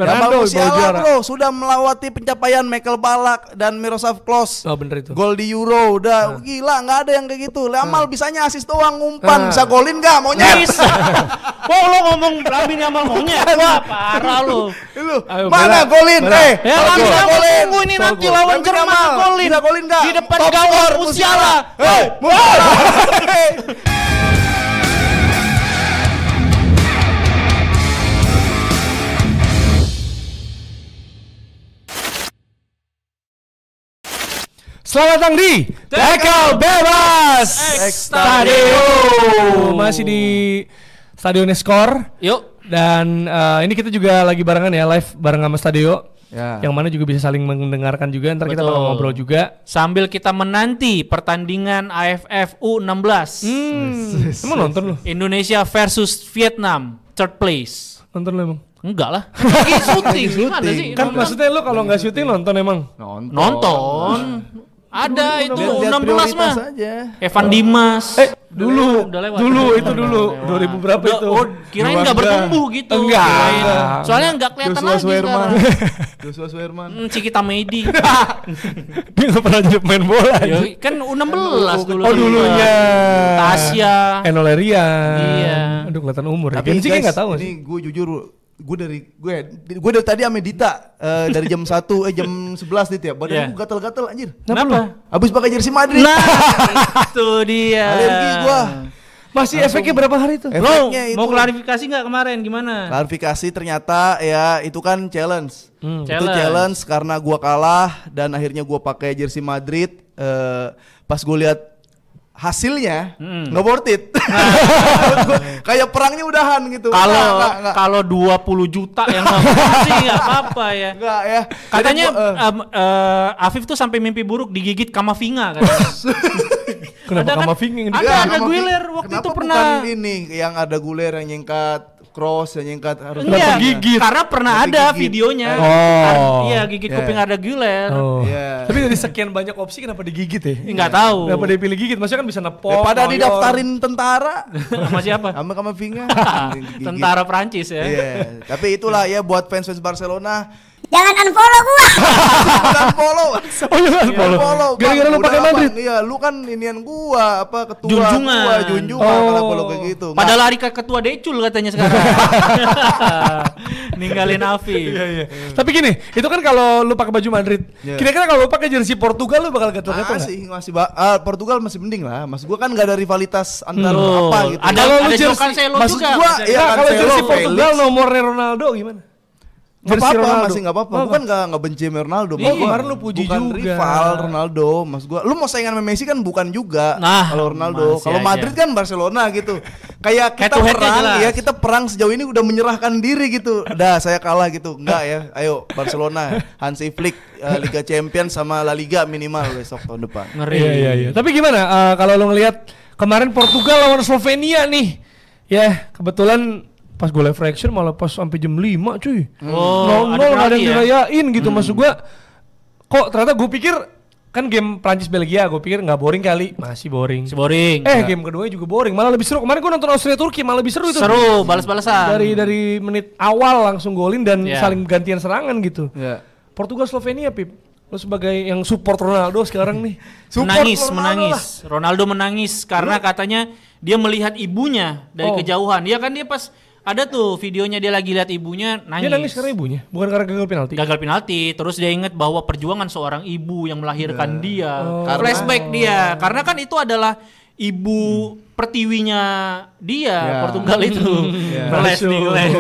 Fernando Musiala bro sudah melewati pencapaian Michael Ballack dan Miroslav Klose. Oh bener itu. Gol di Euro udah gila, nggak ada yang kayak gitu. Yamal bisanya asis doang, ngumpan, bisa golin nggak monyet? Bisa. Wah lo ngomong Lamine Yamal monyet, wah parah lu. Lu mana golin? Ya Lamine Yamal tunggu ini nanti lawan Jerman golin. Bisa golin nggak? Di depan gawang Musiala. Selamat datang di Tackle Bebas Stadium. Masih di Stadion Skor. Yuk. Dan ini kita juga lagi barengan ya, live bareng sama Stadio. Ya. Yang mana juga bisa saling mendengarkan juga. Ntar kita bakal ngobrol juga. Sambil kita menanti pertandingan AFF U16. Emang nonton lu? Indonesia versus Vietnam, third place. Nonton lu emang? Enggak lah. Lagi syuting. Gimana sih? Kan maksudnya lu kalau nggak syuting nonton emang? Nonton. Ada itu Lihat 16 prioritas mah. aja. Evan Dimas. Dulu. Udah lewat. Dulu. 2000 berapa itu? Oh, kirain enggak bertumbuh gitu. Enggak. Kirain. Soalnya enggak kelihatan lagi sekarang. Joshua Suherman. Cikita Medi. Dia nggak pernah jadi main bola. Ya, kan U16 dulu. Oh dulunya. Tasya. Enolerian. Iya. Aduh kelihatan umur. Tapi Gen Z guys, nggak tahu ini sih. gue jujur, gue dari tadi sama Dita dari jam 1 jam 11 nih ya. Badan gue gatel-gatel anjir. Kenapa? Habis pakai jersey Madrid. Nah, itu dia. Alergi gua. Masih efeknya berapa hari tuh? Efeknya itu. Mau klarifikasi nggak kemarin gimana? Klarifikasi ternyata ya itu kan challenge. Itu challenge karena gua kalah dan akhirnya gua pakai jersey Madrid. Pas gue lihat hasilnya nggak worth it. Kayak perangnya udahan gitu. Kalau 20 juta yang nonton sih nggak apa-apa ya. Enggak ya. Katanya Afif tuh sampai mimpi buruk digigit Kamavinga kan. Kenapa Kamavinga? Ada Guiler waktu itu pernah. Bukan ini yang ada Guiler yang nyengkat cross, yang nyengkat harus Iya, gigit. karena pernah ada videonya. Iya, gigit kuping ada Guiler. Tapi dari sekian banyak opsi kenapa digigit ya? Nggak tahu. Kenapa dia pilih gigit? Maksudnya kan bisa nepok. pada didaftarin tentara Sama siapa? sama Kamavinga. Tentara Prancis ya. Iya, tapi itulah ya buat fans Barcelona. Jangan unfollow gua. Bukan follow. Oh iya kan follow. Gara-gara lu pakai Madrid. Iya, lu kan inian gua ketua Junjungan. gua, kalau follow kayak gitu. Pada lari ke ketua Decul katanya sekarang. Ninggalin Afi. Iya. Tapi gini, itu kan kalau lu pakai baju Madrid. Kira-kira kalau lu pakai jersey Portugal lu bakal gatel-gatel enggak? Portugal masih mending lah. Maksud gua kan enggak ada rivalitas antar apa gitu. Ada jersey Cancelo maksud juga. gua ya Kalau Cancelo, jersey Portugal Felix. nomornya Ronaldo gimana? Nggak Jersey apa-apa, Ronaldo. masih nggak apa-apa. Gue kan nggak benci sama Ronaldo. Iya, kemarin lu puji bukan juga. rival Ronaldo. Mas gue, lu mau saingan sama Messi kan bukan juga. Nah, kalau Ronaldo, masih kalau aja. Madrid kan Barcelona gitu. Kayak kita Head to head-nya perang, jelas. ya kita perang sejauh ini udah menyerahkan diri gitu. Dah saya kalah gitu. Enggak ya, ayo Barcelona, Hansi Flick, Liga Champions sama La Liga minimal besok tahun depan. Ngeri. Iya. Tapi gimana kalau lu ngelihat kemarin Portugal lawan Slovenia nih? Ya, kebetulan pas gue live reaction malah pas sampai jam 5 cuy. Oh, nol ada yang ya? dirayain gitu. Maksud gue kok ternyata gue pikir kan game Prancis Belgia gue pikir nggak boring kali. Masih boring. Boring. Game keduanya juga boring, malah lebih seru. Kemarin gue nonton Austria Turki malah lebih seru itu. Seru, balas-balasan. Dari menit awal langsung golin dan Iya. saling gantian serangan gitu. Ya. Portugal Slovenia Pip. Lo sebagai yang support Ronaldo sekarang nih. Menangis. Ronaldo menangis karena katanya dia melihat ibunya dari kejauhan. Dia kan dia pas ada tuh videonya dia lagi lihat ibunya nangis. Dia nangis karena ibunya, bukan karena gagal penalti. Gagal penalti, terus dia ingat bahwa perjuangan seorang ibu yang melahirkan dia. Karena- Flashback dia, karena kan itu adalah ibu pertiwinya dia, Portugal itu. Flash nih, flash.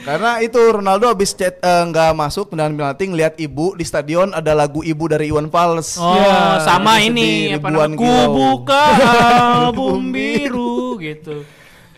Karena itu Ronaldo habis nggak masuk tendangan penalti ngeliat ibu di stadion ada lagu ibu dari Iwan Fals. Oh, sama jadi ini sedih, apa ribuan namanya? Ku kilau. buka album biru gitu.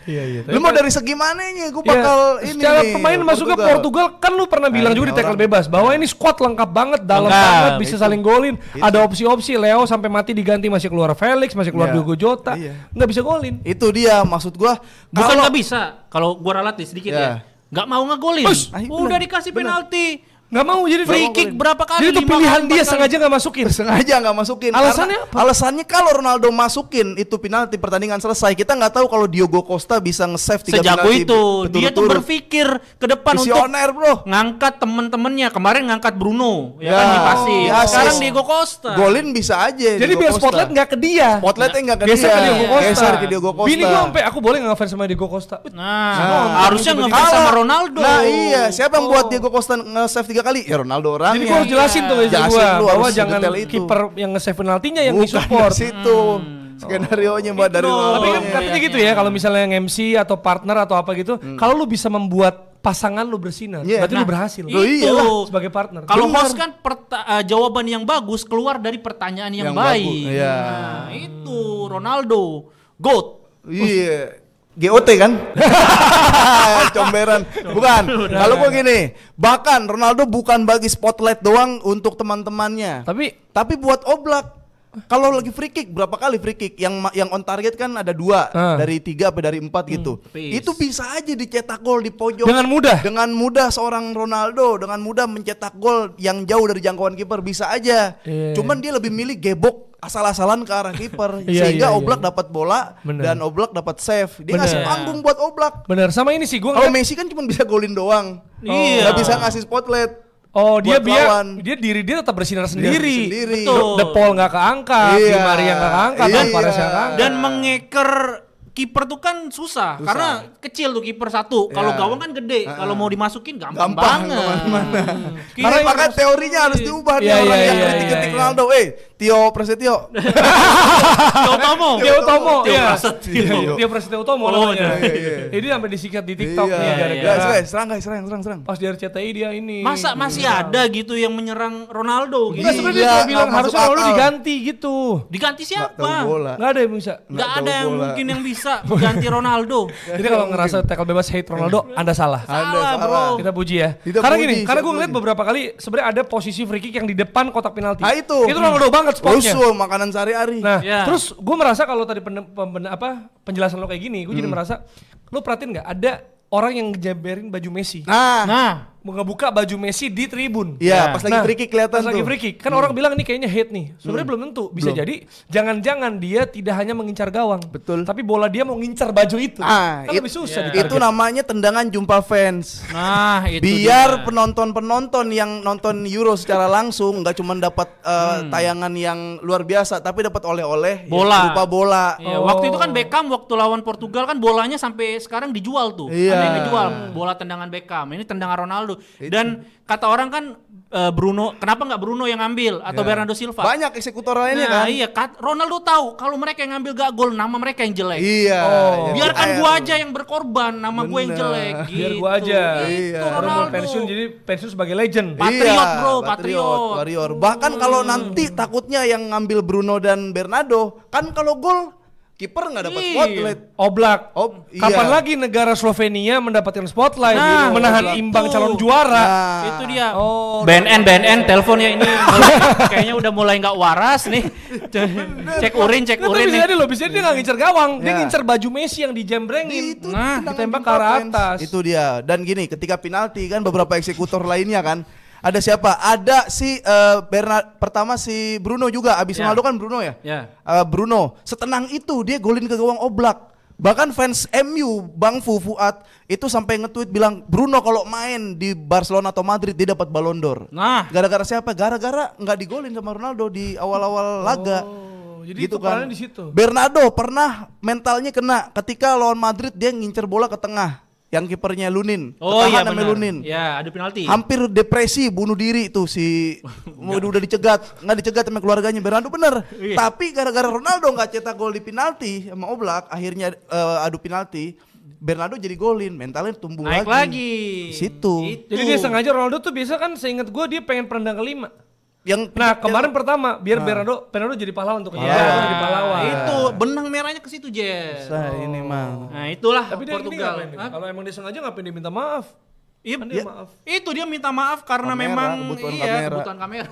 Iya. Lu mau dari segi mananya? Gue bakal ini secara nih, pemain masuknya Portugal kan lu pernah bilang juga di tackle bebas bahwa ini squad lengkap banget, dalam Lengkap, banget, bisa saling golin. Ada opsi-opsi, Leo sampai mati diganti masih keluar Felix, masih keluar Diogo Jota. Nggak bisa golin. Itu dia maksud gua. Bukan nggak bisa. Kalau gua ralat nih sedikit ya. Nggak mau ngegolin. Bener, Udah dikasih penalti. Nggak mau jadi Free kick berapa kali? Jadi itu 5 pilihan kali, dia 4 kali. sengaja nggak masukin. Sengaja nggak masukin. Alasannya Karena apa? Alasannya kalau Ronaldo masukin itu penalti pertandingan selesai. Kita nggak tahu kalau Diogo Costa bisa nge-save 3 Sejago penalti itu. Dia tuh berturut-turut. berpikir ke depan untuk Visioner, bro. ngangkat temen-temennya. Kemarin ngangkat Bruno, ya Ya, kan di passing. di assist. Sekarang Diego Costa. Golin bisa aja. Jadi Diogo biar Costa. spotlight nggak ke dia. Spotlightnya nggak ke Geser dia. ke Diego Costa. Geser ke Diogo Costa. Bini gua sampai aku boleh nggak ngefans sama Diego Costa. Nah, harusnya ngefans sama Ronaldo. Nah iya, siapa yang buat Diego Costa nge-save 3 kali? Ya Ronaldo orangnya. Jadi gua harus jelasin tuh istri Jelasin gua lu, bahwa harus jangan detail itu. kiper yang nge-save penaltinya yang Bukan di-support. dari situ. Skenario-nya mbak dari dong. Tapi kan Ronaldo. katanya gitu ya, kalau misalnya yang MC atau partner atau apa gitu, kalau lu bisa membuat pasangan lu bersinar, Iya. berarti lu Nah, berhasil. itu. Iyalah, sebagai partner. Kalau Benar. host kan jawaban yang bagus keluar dari pertanyaan yang Yang baik. bagus, iya. Nah, itu Ronaldo, GOAT. Iya. GOT kan? Comberan. Bukan. Kalau gua gini, bahkan Ronaldo bukan bagi spotlight doang untuk teman-temannya. Tapi buat Oblak. Kalau lagi free kick berapa kali free kick yang on target kan ada 2 dari 3 sampai dari 4 gitu. Itu bisa aja dicetak gol di pojok. Dengan mudah. Dengan mudah seorang Ronaldo dengan mudah mencetak gol yang jauh dari jangkauan kiper bisa aja. Iya. Cuman dia lebih milih gebok asal-asalan ke arah kiper Iya, sehingga iya, Oblak iya. dapat bola Bener. dan Oblak dapat save. Dia Bener. ngasih panggung buat Oblak. Bener, sama ini sih gua Kalau ngeliat- Messi kan cuma bisa golin doang. Iya. Nggak bisa ngasih spotlight. Oh dia buat lawan. diri dia tetap bersinar sendiri. sendiri. Betul. De Paul nggak keangkat, Iya. Di Maria nggak keangkat, Iya. Alvarez nggak keangkat. Dan mengeker kiper tuh kan susah, karena kecil tuh kiper satu. Kalau Iya. gawang kan gede. Kalau mau dimasukin gampang, Gampang banget. kemana-mana. Kiper Karena makanya teorinya harus diubah nih Iya, orang iya, yang iya, kritik-kritik iya, Ronaldo. Tio Prasetyo. Tio Tomo. Tio Tomo, Tio iya. Prasetyo. Tio Prasetyo Tomo Oh, namanya. iya. Jadi sampai disikat di TikTok Iya. nih Iya, gara-gara Guys, serang. pas di RCTI dia ini. Masa masih ada gitu yang menyerang Ronaldo gitu? Enggak, sebenarnya Iya, dia bilang nggak masuk harusnya Ronaldo akal. diganti gitu. Diganti Nggak tahu siapa? bola. Nggak ada yang bisa. Nggak Nggak ada tahu yang bola. mungkin yang bisa ganti Ronaldo. Jadi kalau ngerasa tackle bebas hate Ronaldo, Anda salah. Anda Salah, bro. salah. Kita puji ya. Kita Karena puji, gini, karena kita gue ngeliat puji. beberapa kali sebenarnya ada posisi free kick yang di depan kotak penalti. Ah, itu. Itu Ronaldo banget spotnya. Rusuh makanan sehari-hari. Nah, Ya. terus gue merasa kalau tadi penjelasan lo kayak gini, gue jadi merasa lo perhatiin nggak ada orang yang ngejaberin baju Messi, Nah, ngebuka baju Messi di tribun. Iya, pas lagi Nah, free kick kelihatan pas lagi tuh. free kick. Kan orang bilang ini kayaknya hate nih. Sebenarnya belum tentu. Bisa jadi jangan-jangan dia tidak hanya mengincar gawang. Betul. Tapi bola dia mau ngincar baju itu. Kan lebih susah ditarget. Itu namanya tendangan jumpa fans. nah itu Biar dia. penonton-penonton yang nonton Euro secara langsung nggak cuma dapat tayangan yang luar biasa, tapi dapat oleh-oleh Bola. berupa bola. Iya, waktu itu kan Beckham waktu lawan Portugal kan bolanya sampai sekarang dijual tuh. Iya. Ada yang ngejual bola tendangan Beckham. Ini tendangan Ronaldo. Dan kata orang kan Bruno, kenapa nggak Bruno yang ngambil atau Bernardo Silva? Banyak eksekutor lainnya kan. Iya, Ronaldo tahu kalau mereka yang ngambil gak gol, nama mereka yang jelek. Iya. Biarkan Air. gua aja yang berkorban, nama gua yang Bener. jelek. Biar gitu. gua aja. Iya. Itu Orang mau Ronaldo. pensiun jadi pensiun sebagai legend. Patriot, bro, Patriot. patriot. Warrior. Bahkan kalau nanti takutnya yang ngambil Bruno dan Bernardo, kan kalau gol kiper nggak dapat Iya. spotlight. Oblak. Iya. Kapan lagi negara Slovenia mendapatkan spotlight, Nah, menahan itu. imbang calon juara? Nah, Itu dia. Oh, BNN telepon ya ini kayaknya udah mulai nggak waras nih. Cek urin Nah, tapi nih. bisa jadi loh, bisa jadi dia nggak ngincer gawang, dia Ya. ngincer baju Messi yang dijembrengin. Itu Nah, tendangan ditembak ke jumpa arah fans. atas. Itu dia. Dan gini, ketika penalti kan beberapa eksekutor lainnya kan. Ada siapa? Ada si pertama si Bruno juga. Abis Ya. Ronaldo kan Bruno ya. Ya. Bruno setenang itu dia golin ke gawang Oblak. Bahkan fans MU Bang Fuad itu sampai nge-tweet bilang Bruno kalau main di Barcelona atau Madrid dia dapat Ballon d'Or. Nah, Gara-gara siapa? Gara-gara nggak digolin sama Ronaldo di awal-awal laga. Jadi Gitu itu kan. perannya di situ. Bernardo pernah mentalnya kena ketika lawan Madrid dia ngincer bola ke tengah. Yang kipernya Lunin. oh iya Ketahan sama benar. Lunin. Ya, adu penalti. Hampir depresi, bunuh diri tuh si udah dicegat, nggak dicegat sama keluarganya. Bernardo bener. Iya. Tapi gara-gara Ronaldo nggak cetak gol di penalti sama Oblak, akhirnya adu penalti, Bernardo jadi golin, mentalnya tumbuh Naik lagi. Situ. Itu. Jadi dia sengaja Ronaldo tuh biasa kan seingat gue dia pengen penendang kelima. Yang Nah kemarin pertama biar Bernardo jadi pahlawan untuk Pahlawan. jadi pahlawan. Itu benang merahnya ke situ, Jes. ini mah. Nah, itulah Tapi dia ini Portugal. ngapain nih? Hah? Kalau emang dia sengaja ngapain dia minta maaf? Iya, Kan dia maaf. Itu dia minta maaf karena Kamera, memang kebutuhan iya kamera. kebutuhan kamera.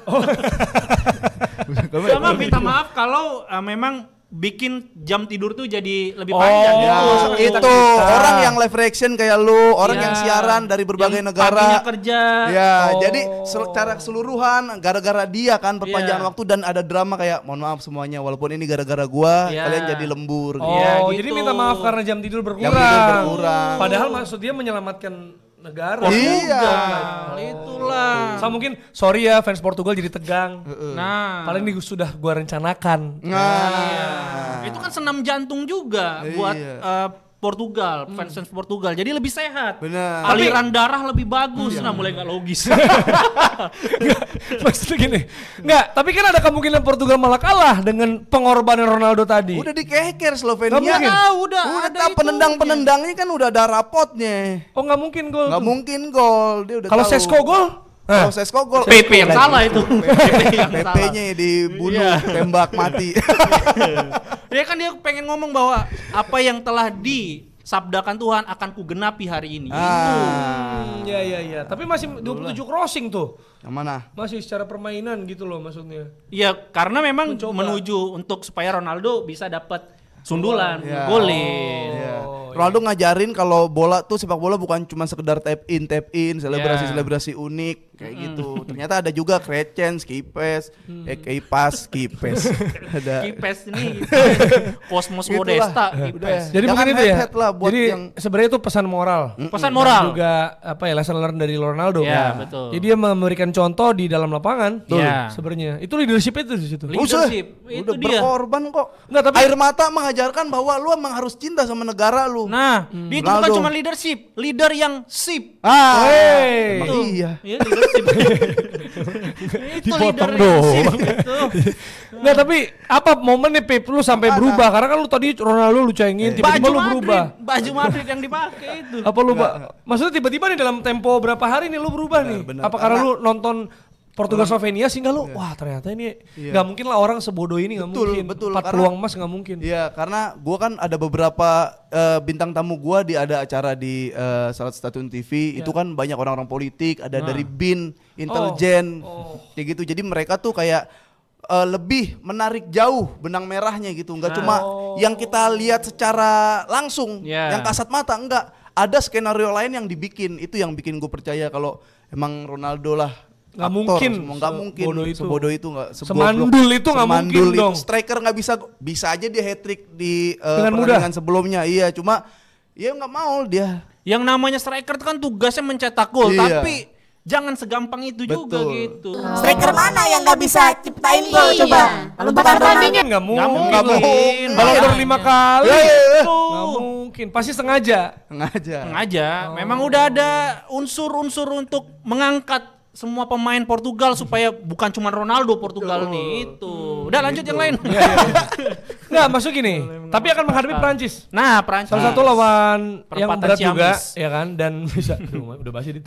Sama minta maaf kalau memang bikin jam tidur tuh jadi lebih panjang Ya, gitu. itu orang yang live reaction kayak lu, orang yang siaran dari berbagai Yang negara. paginya kerja. Ya, jadi secara keseluruhan gara-gara dia kan perpanjangan waktu dan ada drama kayak mohon maaf semuanya walaupun ini gara-gara gua kalian jadi lembur. Oh, Ya, jadi gitu. minta maaf karena jam tidur berkurang. Jam tidur berkurang. Padahal maksud dia menyelamatkan negara. Portugal, itulah. Sama mungkin sorry ya fans Portugal jadi tegang. Nah, Paling ini sudah gua rencanakan. itu kan senam jantung juga buat Portugal, fans Portugal. Jadi lebih sehat. Benar. Aliran darah lebih bagus. Nah, mulai nggak logis. Maksudnya gini. Enggak, tapi kan ada kemungkinan Portugal malah kalah dengan pengorbanan Ronaldo tadi. Udah dikeker Nggak Slovenia. mungkin. udah ada itu. Penendang-penendangnya kan udah ada rapotnya. Oh nggak mungkin gol. Nggak tuh. mungkin gol. Dia udah Kalau tahu. Sesko gol? Kalau Sesko gol. PP yang salah itu. PP yang salah. PP-nya dibunuh, tembak mati. Dia kan dia pengen ngomong bahwa apa yang telah disabdakan Tuhan akan kugenapi hari ini. Ya. Tapi masih 27 crossing tuh. Yang mana? Masih secara permainan gitu loh maksudnya. Iya, karena memang Mencoba. menuju untuk supaya Ronaldo bisa dapat sundulan, Ya. golin. Iya. Ronaldo ngajarin kalau bola tuh sepak bola bukan cuma sekedar tap in, selebrasi unik kayak gitu. Ternyata ada juga krecens, kipes, kipas. Ada. Kipes ini Cosmos Gitulah. Modesta, Udah. Kipes. Jadi Jangan mungkin itu ya. head-head lah buat Jadi yang sebenarnya itu pesan moral. Pesan moral. Juga apa ya lesson learn dari Ronaldo. Ya, betul. Jadi dia memberikan contoh di dalam lapangan. Iya. Sebenarnya. Itu leadership itu di situ. Leadership, itu udah dia. berkorban kok. Enggak, tapi Air mata mengajarkan bahwa lu emang harus cinta sama negara lu. Nah, dia itu bukan Ronaldo. cuma leadership, leader yang sip. Hey. Emang iya. Iya, leadership. Itu leader Dipotong yang sip doang. gitu. Enggak, tapi apa momennya Pep lu sampai berubah? Karena kan lu tadi Ronaldo lu cengin, tiba-tiba lu berubah. Baju Madrid yang dipakai itu. Apa lu maksudnya tiba-tiba nih dalam tempo berapa hari nih lu berubah nih? benar. Apa karena lu nonton Portugal Slovenia sehingga lu wah ternyata ini nggak mungkin lah orang sebodoh ini nggak Betul, mungkin. betul. 4 Karena- peluang emas nggak mungkin. Iya, karena gua kan ada beberapa bintang tamu gua ada acara di salah satu stasiun TV, itu kan banyak orang-orang politik, ada dari BIN, intelijen, kayak gitu. Jadi mereka tuh kayak lebih menarik jauh benang merahnya gitu, nggak cuma yang kita lihat secara langsung, yang kasat mata, enggak. Ada skenario lain yang dibikin, itu yang bikin gue percaya kalau emang Ronaldo lah Nggak aktor, mungkin semua nggak mungkin sebodoh itu. sebodoh itu nggak Semandul itu nggak mungkin itu. dong. Striker nggak bisa aja dia hat trick di Dengan pertandingan sebelumnya, iya, cuma ya nggak mau dia. Yang namanya striker itu kan tugasnya mencetak gol, Iya. tapi jangan segampang itu juga Betul. gitu. Striker mana yang nggak bisa ciptain gol coba? Kalau bukan Ronaldo. Nggak mungkin. Nggak mungkin. Kalau Makanya. udah 5 kali Itu. nggak mungkin. Pasti sengaja. Sengaja. Sengaja, memang udah ada unsur-unsur untuk mengangkat semua pemain Portugal supaya bukan cuma Ronaldo Portugal nih itu. Udah lanjut yang lain. Nggak masuk gini. Tapi akan menghadapi Prancis. Nah, Prancis. Salah satu lawan yang Perempatan berat juga, Ciamis. ya kan, dan bisa, udah basi dit.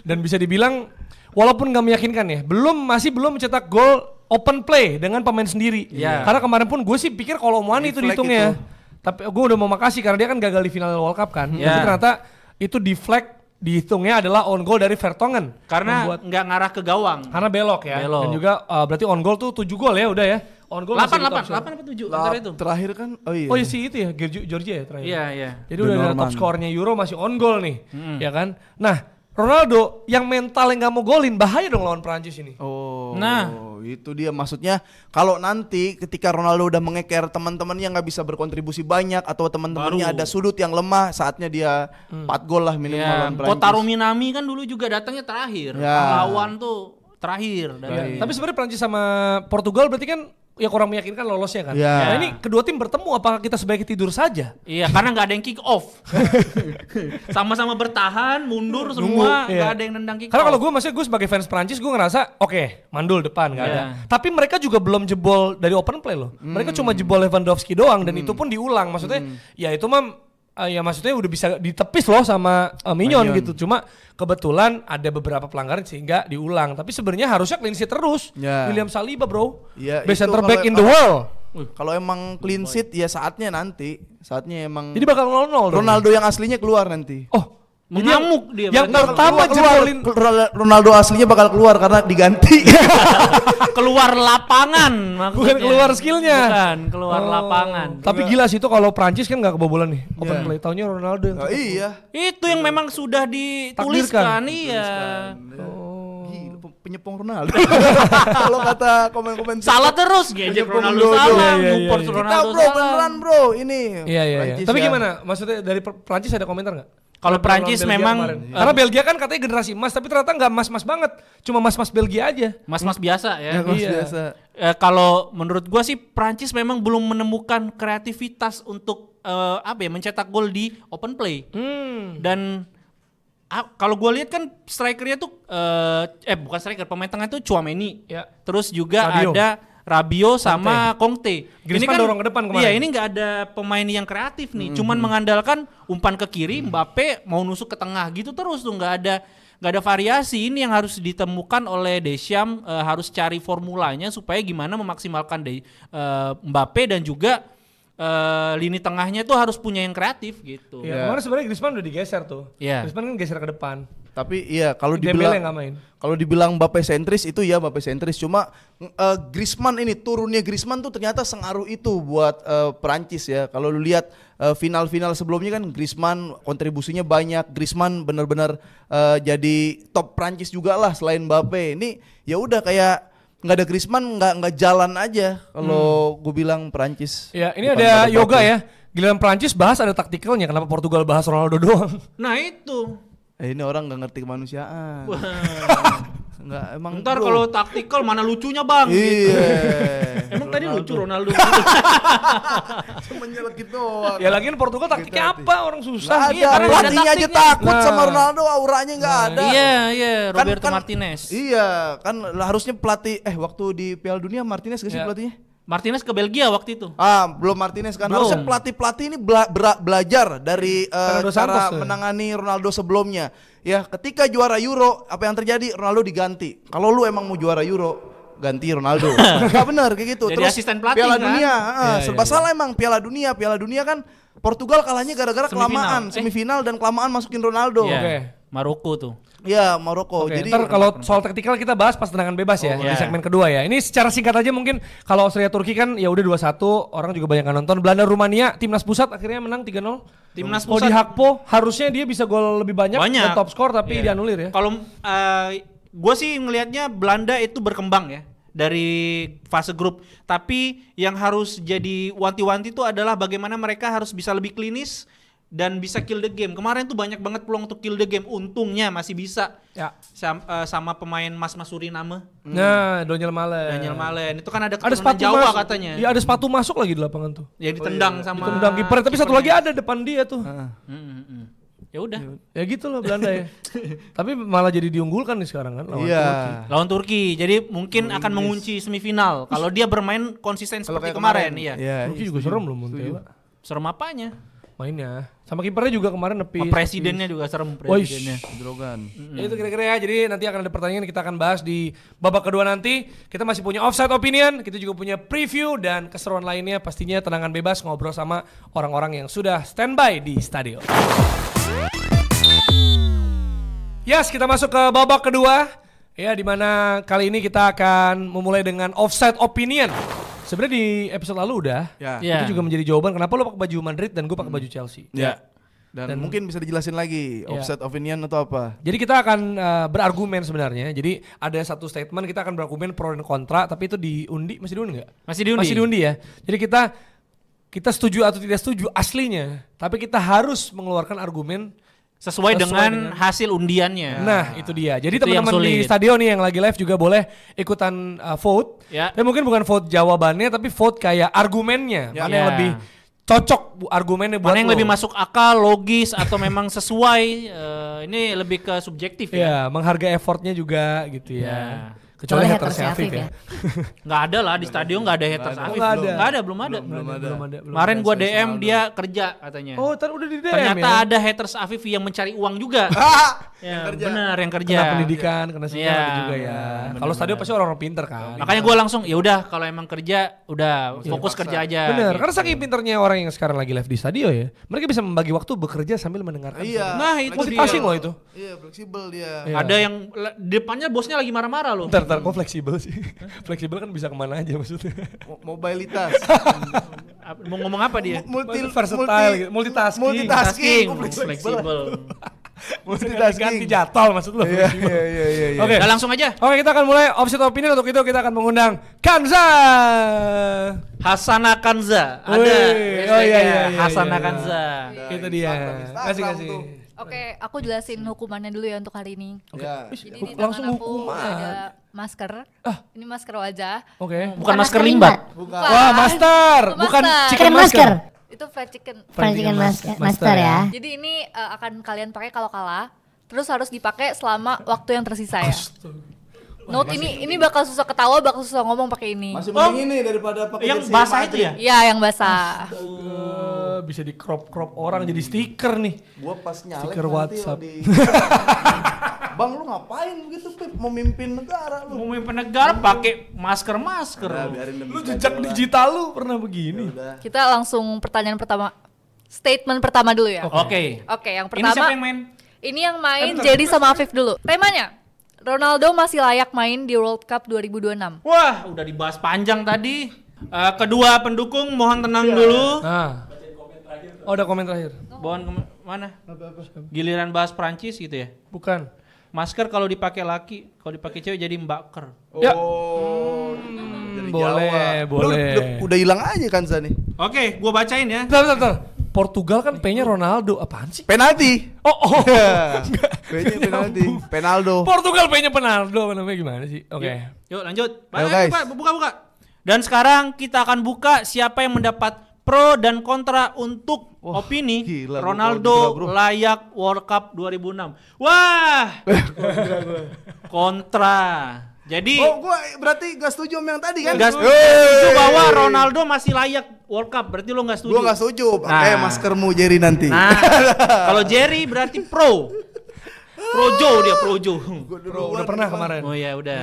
Dan bisa dibilang, walaupun nggak meyakinkan ya, masih belum mencetak gol open play dengan pemain sendiri. Iya. Karena kemarin pun gue sih pikir kalau Muani itu Di flag dihitungnya, itu. tapi gue udah mau makasih karena dia kan gagal di final World Cup kan. Iya. Tapi ternyata itu di flag dihitungnya adalah on goal dari Vertonghen. Karena Membuat- nggak ngarah ke gawang. karena belok ya. Belok. Dan juga berarti on goal tuh 7 gol ya udah ya. On goal masih 8 di top score. apa 7 antara itu. Terakhir kan, oh iya. Oh iya sih itu ya, Georgia ya terakhir. Iya, iya. Jadi udah ada Norman. top skornya Euro masih on goal nih, ya kan? Nah, Ronaldo yang mental yang nggak mau golin bahaya dong lawan Prancis ini. Oh, Nah. itu dia maksudnya kalau nanti ketika Ronaldo udah mengeker teman-temannya nggak bisa berkontribusi banyak atau teman-temannya Baru. ada sudut yang lemah, saatnya dia 4 gol lah minimal Ya, lawan Prancis. Kotaro Minami kan dulu juga datangnya terakhir. Ya. Lawan tuh terakhir. Ya, tapi sebenarnya Prancis sama Portugal berarti kan ya kurang meyakinkan lolosnya kan. Ya. Nah ini kedua tim bertemu, apakah kita sebaiknya tidur saja? Iya, karena nggak ada yang kick off. Sama-sama bertahan, mundur semua, Nunggu, nggak iya. ada yang nendang kick Karena kalau off. gue sebagai fans Prancis gue ngerasa oke, mandul depan nggak ada. Iya. Tapi mereka juga belum jebol dari open play loh. Mereka cuma jebol Lewandowski doang dan itu pun diulang. Maksudnya ya itu mah ya maksudnya udah bisa ditepis loh sama Mignon gitu. Cuma kebetulan ada beberapa pelanggaran sehingga diulang. Tapi sebenarnya harusnya clean sheet terus. Ya. William Saliba bro, Ya, best itu center back kalau- in the world. Kalau emang clean sheet ya saatnya emang Jadi bakal 0-0 dong. Ronaldo yang aslinya keluar nanti. Oh Mengamuk dia. Yang berarti. pertama jebolin Ronaldo aslinya bakal keluar karena diganti. Keluar lapangan maksudnya. bukan keluar skillnya. Bukan, keluar lapangan. Tapi gila sih itu kalau Prancis kan nggak kebobolan nih. Open Iya. play taunya Ronaldo yang Oh, iya. Itu yang memang sudah dituliskan, iya. Gila, penyepong Ronaldo. Kalau kata komen-komen Salah terus ngejek Penyepong Ronaldo Dodo. salah, Iya, iya, Newport iya. Ronaldo Kita bro, salah. beneran bro, ini. Iya. Prancis Tapi ya. gimana? Maksudnya dari Prancis ada komentar nggak? Kalau Prancis Belgia memang kemarin. Karena Belgia kan katanya generasi emas, tapi ternyata nggak emas-emas banget, cuma mas-mas Belgia aja. mas-mas biasa ya. Ya, Mas, Iya. biasa. Kalau menurut gua sih Prancis memang belum menemukan kreativitas untuk mencetak gol di open play. Dan kalau gue lihat kan strikernya tuh bukan striker, pemain tengah tuh Tchouaméni. Ya. Terus juga Rabiot. ada Rabiot sama Conte. Griezmann dorong ke depan kemarin. Iya, ini nggak ada pemain yang kreatif nih. Cuman mengandalkan umpan ke kiri, Mbappe mau nusuk ke tengah gitu terus tuh, nggak ada variasi. Ini yang harus ditemukan oleh Deschamps, harus cari formulanya supaya gimana memaksimalkan Mbappe dan juga lini tengahnya tuh harus punya yang kreatif gitu. Iya, kemarin sebenarnya Griezmann udah digeser tuh. Iya. Griezmann kan geser ke depan. Tapi iya kalau Dembele dibilang nggak main. kalau dibilang Mbappe sentris itu ya Mbappe sentris, cuma Griezmann ini turunnya Griezmann tuh ternyata sengaruh itu buat Perancis ya. Kalau lu lihat final-final sebelumnya kan Griezmann kontribusinya banyak, Griezmann benar-benar jadi top Perancis juga lah selain Mbappe. Ini ya udah kayak nggak ada Griezmann nggak jalan aja kalau gue bilang Perancis. Ya, ini Bukan ada pada yoga Mbappe. ya. Giliran Prancis bahas ada taktikalnya, kenapa Portugal bahas Ronaldo doang? Nah itu. Ini orang nggak ngerti kemanusiaan. Nggak emang. Ntar bro. kalau taktikal mana lucunya bang? Iya. Emang tadi lucu Ronaldo. Cuma nyelekit doang. Ya lagian Portugal taktiknya apa? Orang susah. Nggak Iya, ada, karena pelatihnya ada aja taktiknya. takut Nah. sama Ronaldo, auranya nggak ada. Iya, Kan- Roberto kan- Martinez. Iya, kan harusnya pelatih waktu di Piala Dunia Martinez gak sih Ya. pelatihnya? Martinez ke Belgia waktu itu. Belum Martinez kan. Belum. Harusnya pelatih-pelatih ini belajar dari Fernando cara Santos tuh. menangani Ronaldo sebelumnya. Ya, ketika juara Euro, apa yang terjadi? Ronaldo diganti. Kalau lu emang mau juara Euro, ganti Ronaldo. Gak benar kayak gitu. Jadi asisten pelatih, Piala kan? Dunia, iya. serba salah emang Piala Dunia kan Portugal kalahnya gara-gara Semifinal. kelamaan semifinal dan kelamaan masukin Ronaldo. Iya. Oke. Maroko tuh. Ya, Maroko. Oke, Jadi ntar kalau soal taktikal kita bahas pas tendangan bebas ya di iya. segmen kedua ya. Ini secara singkat aja mungkin kalau Austria Turki kan ya udah 2-1, orang juga banyak yang nonton. Belanda Rumania, timnas pusat akhirnya menang 3-0. Timnas Kalau di pusat Hakpo harusnya dia bisa gol lebih banyak, Banyak. dan top skor tapi Iya. dianulir ya. Kalau gue sih ngelihatnya Belanda itu berkembang ya dari fase grup. Tapi yang harus jadi wanti-wanti itu adalah bagaimana mereka harus bisa lebih klinis dan bisa kill the game. Kemarin tuh banyak banget peluang untuk kill the game. Untungnya masih bisa Ya. sama pemain Mas Suriname, Nah, Daniel Malen. Daniel Malen. Itu kan ada Ada keturunan sepatu Jawa masuk. katanya. Iya, ada sepatu masuk lagi di lapangan tuh. Yang ditendang sama Ditendang kiper, tapi satu lagi ada depan dia tuh. Ya udah. Ya gitu loh Belanda ya. Tapi malah jadi diunggulkan nih sekarang kan lawan Iya. Turki. Lawan Turki. Jadi mungkin akan mengunci semifinal kalau dia bermain konsisten Kalau seperti kayak kemarin, kemarin. iya. Iya, Turki juga serem loh Montella. Serem apanya? Mainnya. Sama kipernya juga kemarin nepis. Presidennya juga serem presidennya. Drogan. Ya itu kira-kira ya. Jadi nanti akan ada pertandingan kita akan bahas di babak kedua nanti. Kita masih punya offside opinion, kita juga punya preview dan keseruan lainnya pastinya tendangan bebas ngobrol sama orang-orang yang sudah standby di stadion. Yes, kita masuk ke babak kedua. Ya, di mana kali ini kita akan memulai dengan offside opinion. Sebenarnya di episode lalu udah. Ya. Iya. Itu juga menjadi jawaban kenapa lo pakai baju Madrid dan gue pakai baju Chelsea. Ya. Dan mungkin bisa dijelasin lagi offset opinion atau apa? Jadi kita akan berargumen sebenarnya. Jadi ada satu statement kita akan berargumen pro dan kontra, tapi itu diundi, masih diundi nggak? Masih diundi. Masih diundi ya. Jadi kita setuju atau tidak setuju aslinya, tapi kita harus mengeluarkan argumen Sesuai dengan dengan- hasil undiannya. Nah, itu dia. Jadi Itu yang teman-teman di sulit. stadion nih yang lagi live juga boleh ikutan vote. Ya. Tapi mungkin bukan vote jawabannya, tapi vote kayak argumennya. Ya. Mana yang Ya. lebih cocok argumennya buat Mana yang lo. lebih masuk akal, logis atau memang sesuai? Ini lebih ke subjektif ya. Ya, menghargai effortnya juga gitu ya. Ya. Kecuali hatersnya Afif ya. Nggak ada lah di stadion, nggak ada haters Afif. Nggak ada. Nggak ada, belum ada. Kemarin gua DM dia kerja katanya. Oh, udah di DM Ternyata ya. ada haters Afif yang mencari uang juga. Ya, benar yang kerja. Kena pendidikan, kena sinyal Iya, ada juga ya. Kalau stadion pasti orang-orang pinter kan. Makanya gua langsung ya udah kalau emang kerja udah fokus kerja aja. Bener, gitu. karena saking pinternya orang yang sekarang lagi live di stadion ya, mereka bisa membagi waktu bekerja sambil mendengarkan. Iya. Nah, itu Motivasi dia. loh itu. Iya, fleksibel dia. Iya. Ada yang depannya bosnya lagi marah-marah loh. Ntar kok fleksibel sih? Fleksibel kan bisa kemana aja maksudnya. Mobilitas. Mau ngomong apa dia? Versatile gitu, multitasking. Multitasking. Fleksibel. Ganti jadwal maksud lo. Iya, iya. Oke. Udah langsung aja. Oke, kita akan mulai option opini. Untuk itu kita akan mengundang Kanza. Hasana Kanza. Ada. Wih, oh iya, iya, Hasana iya. Kanza. Itu dia. Kasih. Oke, aku jelasin hukumannya dulu ya untuk hari ini. Ya. Jadi di Langsung tangan aku hukuman. ada masker. Ini masker wajah. Oke. Bukan masker limbat. Bukan. Wah, master, Itu bukan master. chicken Masker. masker. Itu fried chicken. Fried chicken master ya. Jadi ini akan kalian pakai kalau kalah. Terus harus dipakai selama waktu yang tersisa ya. Note ini bakal susah ketawa, bakal susah ngomong pakai ini. Masih mending ini daripada pakai Yang jersey basah Madrid. itu ya? Iya, yang basah. Bisa di crop orang jadi stiker nih. Gua pas nyalek Stiker nanti WhatsApp. lo di Bang, lu ngapain begitu, Pip? Memimpin negara lu. Memimpin negara pakai masker. Udah, biarin demi Lu kacau jejak lah. digital lu pernah begini? Udah. Kita langsung pertanyaan pertama. Statement pertama dulu ya. Oke. Oke, yang Ini pertama. siapa yang main? Ini yang main jadi sama Afif dulu. Temanya, Ronaldo masih layak main di World Cup 2026. Wah, udah dibahas panjang tadi. Kedua pendukung mohon tenang dulu. Nah. Oh, ada komen terakhir. Mana? Giliran bahas Prancis gitu ya. Bukan. Masker kalau dipakai laki, kalau dipakai cewek jadi mbaker. Ya. Oh. Dari boleh, Jawa. boleh. Lu udah hilang aja kan Zani. Oke, gua bacain ya. Bentar. Portugal kan P-nya Ronaldo. Apaan sih? Penalti. Oh. P-nya penalti. Penaldo. Portugal P-nya Ronaldo. Namanya gimana sih? Oke. Yuk lanjut. Ayo, guys. Buka. Dan sekarang kita akan buka siapa yang mendapat pro dan kontra untuk Wah, opini gila, gua Ronaldo kontra, bro. layak World Cup 2006. Wah. Kontra. Jadi Oh, gua berarti gak setuju sama yang tadi kan? Gak setuju bahwa Ronaldo masih layak World Cup, berarti lo gak setuju? Gua gak setuju. Pakai Nah. maskermu Jerry nanti. Nah, kalau Jerry berarti pro. Projo dia, Projo. Udah pernah kemarin. Oh ya udah.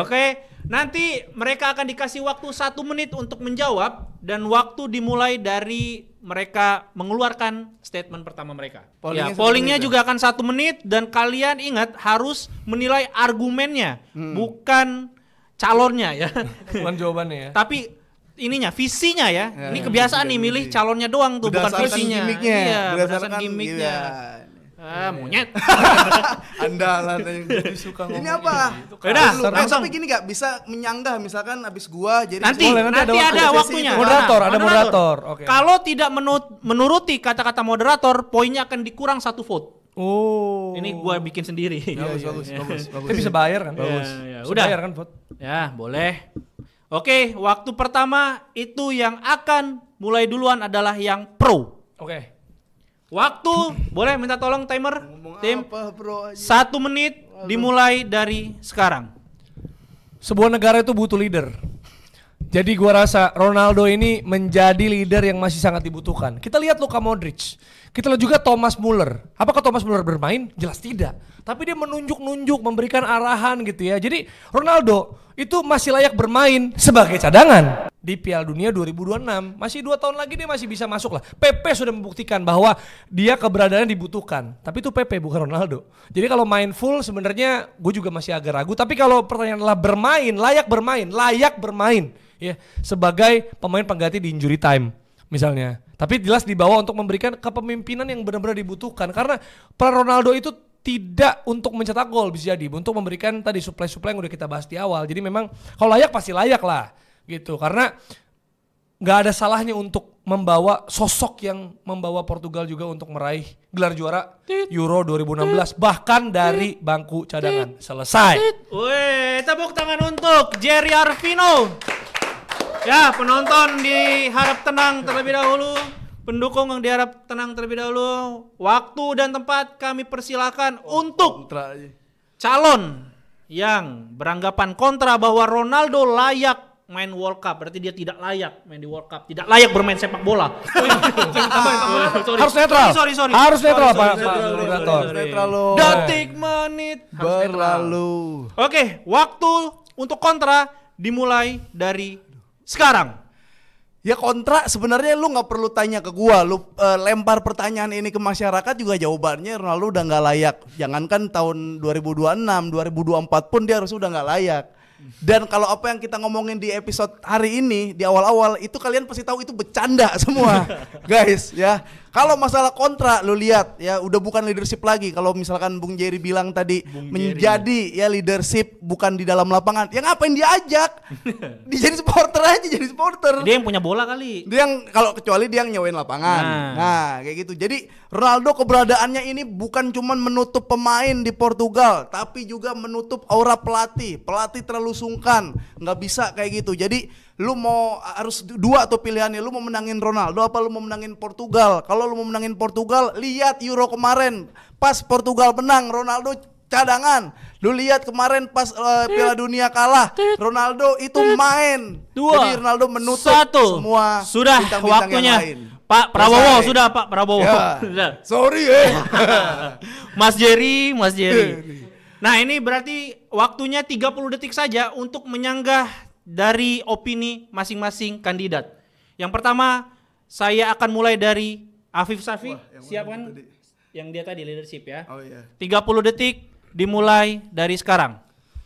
Oke, nanti mereka akan dikasih waktu 1 menit untuk menjawab dan waktu dimulai dari mereka mengeluarkan statement pertama mereka. Pollingnya Ya, 1 pollingnya menit juga akan 1 menit dan kalian ingat harus menilai argumennya, bukan calonnya ya. Bukan jawabannya ya. Tapi ininya, visinya ya. Ya, Ini kebiasaan nih milih calonnya doang tuh, bukan Berdasarkan visinya. gimmicknya. Iya, berdasarkan Berdasarkan gimmicknya. Monyet. Andalan yang suka ngomong. Ini apa? Yaudah, Dulu. langsung. Tapi gini gak bisa menyanggah misalkan abis gua jadi Nanti, Boleh, nanti nanti ada ada waktu. waktunya. Moderator, Nah, ada moderator. Oke. Kalau tidak menuruti kata-kata moderator, poinnya akan dikurang 1 vote. Oh. Ini gua bikin sendiri. bagus. Tapi bisa bayar kan? Bagus. Bisa Udah. bayar kan, Bot? Ya, boleh. Oke, waktu pertama itu yang akan mulai duluan adalah yang pro. Oke. Waktu, boleh minta tolong timer, Ngomong tim. apa bro aja. 1 menit dimulai dari sekarang. Sebuah negara itu butuh leader. Jadi gua rasa Ronaldo ini menjadi leader yang masih sangat dibutuhkan. Kita lihat Luka Modric. Kita lihat juga Thomas Muller. Apakah Thomas Muller bermain? Jelas tidak. Tapi dia menunjuk-nunjuk, memberikan arahan gitu ya. Jadi Ronaldo itu masih layak bermain sebagai cadangan di Piala Dunia 2026. Masih 2 tahun lagi dia masih bisa masuk lah. Pepe sudah membuktikan bahwa dia keberadaannya dibutuhkan. Tapi itu Pepe bukan Ronaldo. Jadi kalau main full sebenarnya gue juga masih agak ragu. Tapi kalau pertanyaan adalah layak bermain ya sebagai pemain pengganti di injury time misalnya. Tapi jelas dibawa untuk memberikan kepemimpinan yang benar-benar dibutuhkan karena peran Ronaldo itu tidak untuk mencetak gol bisa jadi, untuk memberikan tadi suplai-suplai yang udah kita bahas di awal. Jadi memang kalau layak pasti layak lah gitu karena nggak ada salahnya untuk membawa sosok yang membawa Portugal juga untuk meraih gelar juara Euro 2016 bahkan dari bangku cadangan. Selesai. Wih, tepuk tangan untuk Jerry Arvino. Ya, penonton diharap tenang terlebih dahulu. Pendukung yang diharap tenang terlebih dahulu. Waktu dan tempat kami persilakan untuk Kontra aja. calon yang beranggapan kontra bahwa Ronaldo layak main World Cup, berarti dia tidak layak main di World Cup, tidak layak bermain sepak bola. Harus netral. Sorry. Harus netral, Pak. Netral lo. Detik menit berlalu. Oke, waktu untuk kontra dimulai dari sekarang. Ya kontra sebenarnya lu nggak perlu tanya ke gua, lu lempar pertanyaan ini ke masyarakat juga jawabannya Ronaldo udah nggak layak. Jangankan tahun 2026, 2024 pun dia harus udah nggak layak. Dan kalau apa yang kita ngomongin di episode hari ini di awal-awal itu kalian pasti tahu itu bercanda semua, guys ya. Kalau masalah kontra lu lihat ya udah bukan leadership lagi. Kalau misalkan Bung Jerry bilang tadi menjadi ya leadership bukan di dalam lapangan, ya ngapain diajak? Dia jadi supporter aja, jadi supporter. Dia yang punya bola kali. Dia yang kalau kecuali dia yang nyewain lapangan. Nah, kayak gitu. Jadi Ronaldo keberadaannya ini bukan cuma menutup pemain di Portugal, tapi juga menutup aura pelatih. Pelatih terlalu sungkan, nggak bisa kayak gitu. Jadi lu mau harus dua tuh pilihannya. Lu mau menangin Ronaldo apa lu mau menangin Portugal? Kalau lu mau menangin Portugal, lihat Euro kemarin. Pas Portugal menang, Ronaldo cadangan. Lu lihat kemarin pas Piala Dunia kalah, Ronaldo itu main. Jadi Ronaldo menutup semua sudah bintang-bintang waktunya. yang lain. Pak Prabowo sudah Pak Prabowo. Ya. Sudah. Sorry Mas Jerry. Nah, ini berarti waktunya 30 detik saja untuk menyanggah dari opini masing-masing kandidat. Yang pertama, saya akan mulai dari Afif Safi. Siap kan? Yang dia tadi leadership ya. Oh iya. 30 detik dimulai dari sekarang.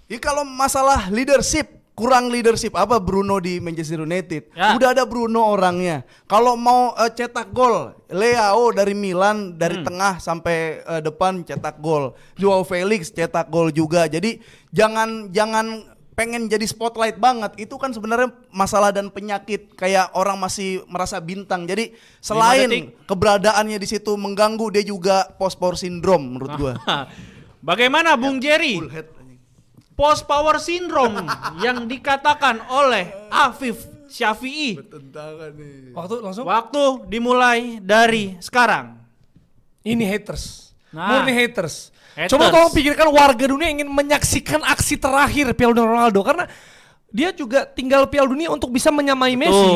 Ya kalau masalah leadership, kurang leadership apa Bruno di Manchester United? Ya. Udah ada Bruno orangnya. Kalau mau cetak gol, Leao dari Milan dari tengah sampai depan cetak gol. Joao Felix cetak gol juga. Jadi jangan pengen jadi spotlight banget. Itu kan sebenarnya masalah dan penyakit kayak orang masih merasa bintang. Jadi selain keberadaannya di situ mengganggu, dia juga post-power syndrome menurut gua. Bagaimana Bung Jerry? Post power syndrome yang dikatakan oleh Afif Syafi'i. Bertentangan nih. Waktu dimulai dari sekarang. Ini haters. Nah. Murni haters. Coba tolong pikirkan warga dunia yang ingin menyaksikan aksi terakhir Piala Dunia Ronaldo, karena dia juga tinggal Piala Dunia untuk bisa menyamai Messi.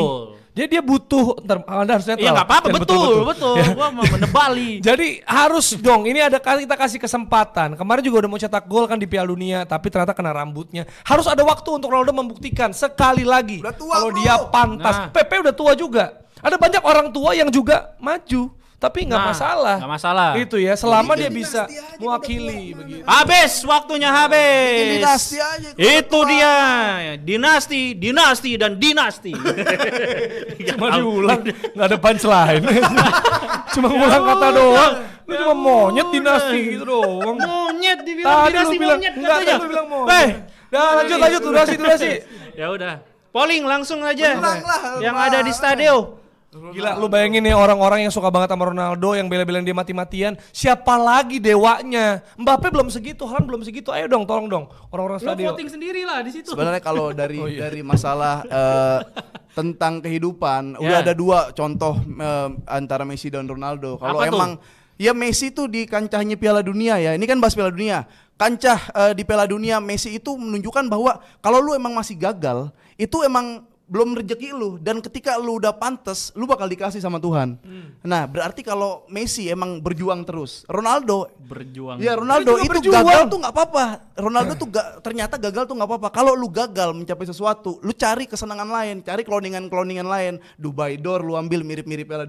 Dia butuh, Anda harus netral. Iya nggak apa-apa, betul. Ya. Gua mau menebali. Jadi harus dong, ini ada kita kasih kesempatan. Kemarin juga udah mau cetak gol kan di Piala Dunia, tapi ternyata kena rambutnya. Harus ada waktu untuk Ronaldo membuktikan sekali lagi kalau dia pantas. Pepe udah tua juga. Ada banyak orang tua yang juga maju, tapi nggak masalah. Nggak masalah. Itu ya, selama dia bisa mewakili begitu. Habis, waktunya habis. Dinasti aja. Itu dia, dinasti dan dinasti. Cuma diulang, nggak ada punchline. Cuma ngulang kata doang. Lu cuma monyet dinasti gitu doang. Monyet dibilang dinasti monyet katanya. Lu bilang monyet. Lanjut durasi. Ya udah. Polling langsung aja. Yang ada di stadion. Gila, lu bayangin nih orang-orang yang suka banget sama Ronaldo, yang bela-belain dia mati-matian, siapa lagi dewanya? Mbappe belum segitu, Haaland belum segitu. Ayo dong, tolong dong orang-orang stadion. Lu voting sendiri lah di situ. Sebenarnya kalau dari masalah tentang kehidupan, udah ada dua contoh antara Messi dan Ronaldo. Kalau emang ya Messi tuh di kancahnya Piala Dunia ya. Ini kan bahas Piala Dunia. Kancah di Piala Dunia Messi itu menunjukkan bahwa kalau lu emang masih gagal, itu emang belum rezeki lu, dan ketika lu udah pantes lu bakal dikasih sama Tuhan. Nah berarti kalau Messi emang berjuang terus, Ronaldo itu gagal tuh nggak apa-apa. Ronaldo tuh ternyata gagal tuh nggak apa-apa. Kalau lu gagal mencapai sesuatu, lu cari kesenangan lain, cari cloningan lain. Dubai Door lu ambil mirip-mirip Piala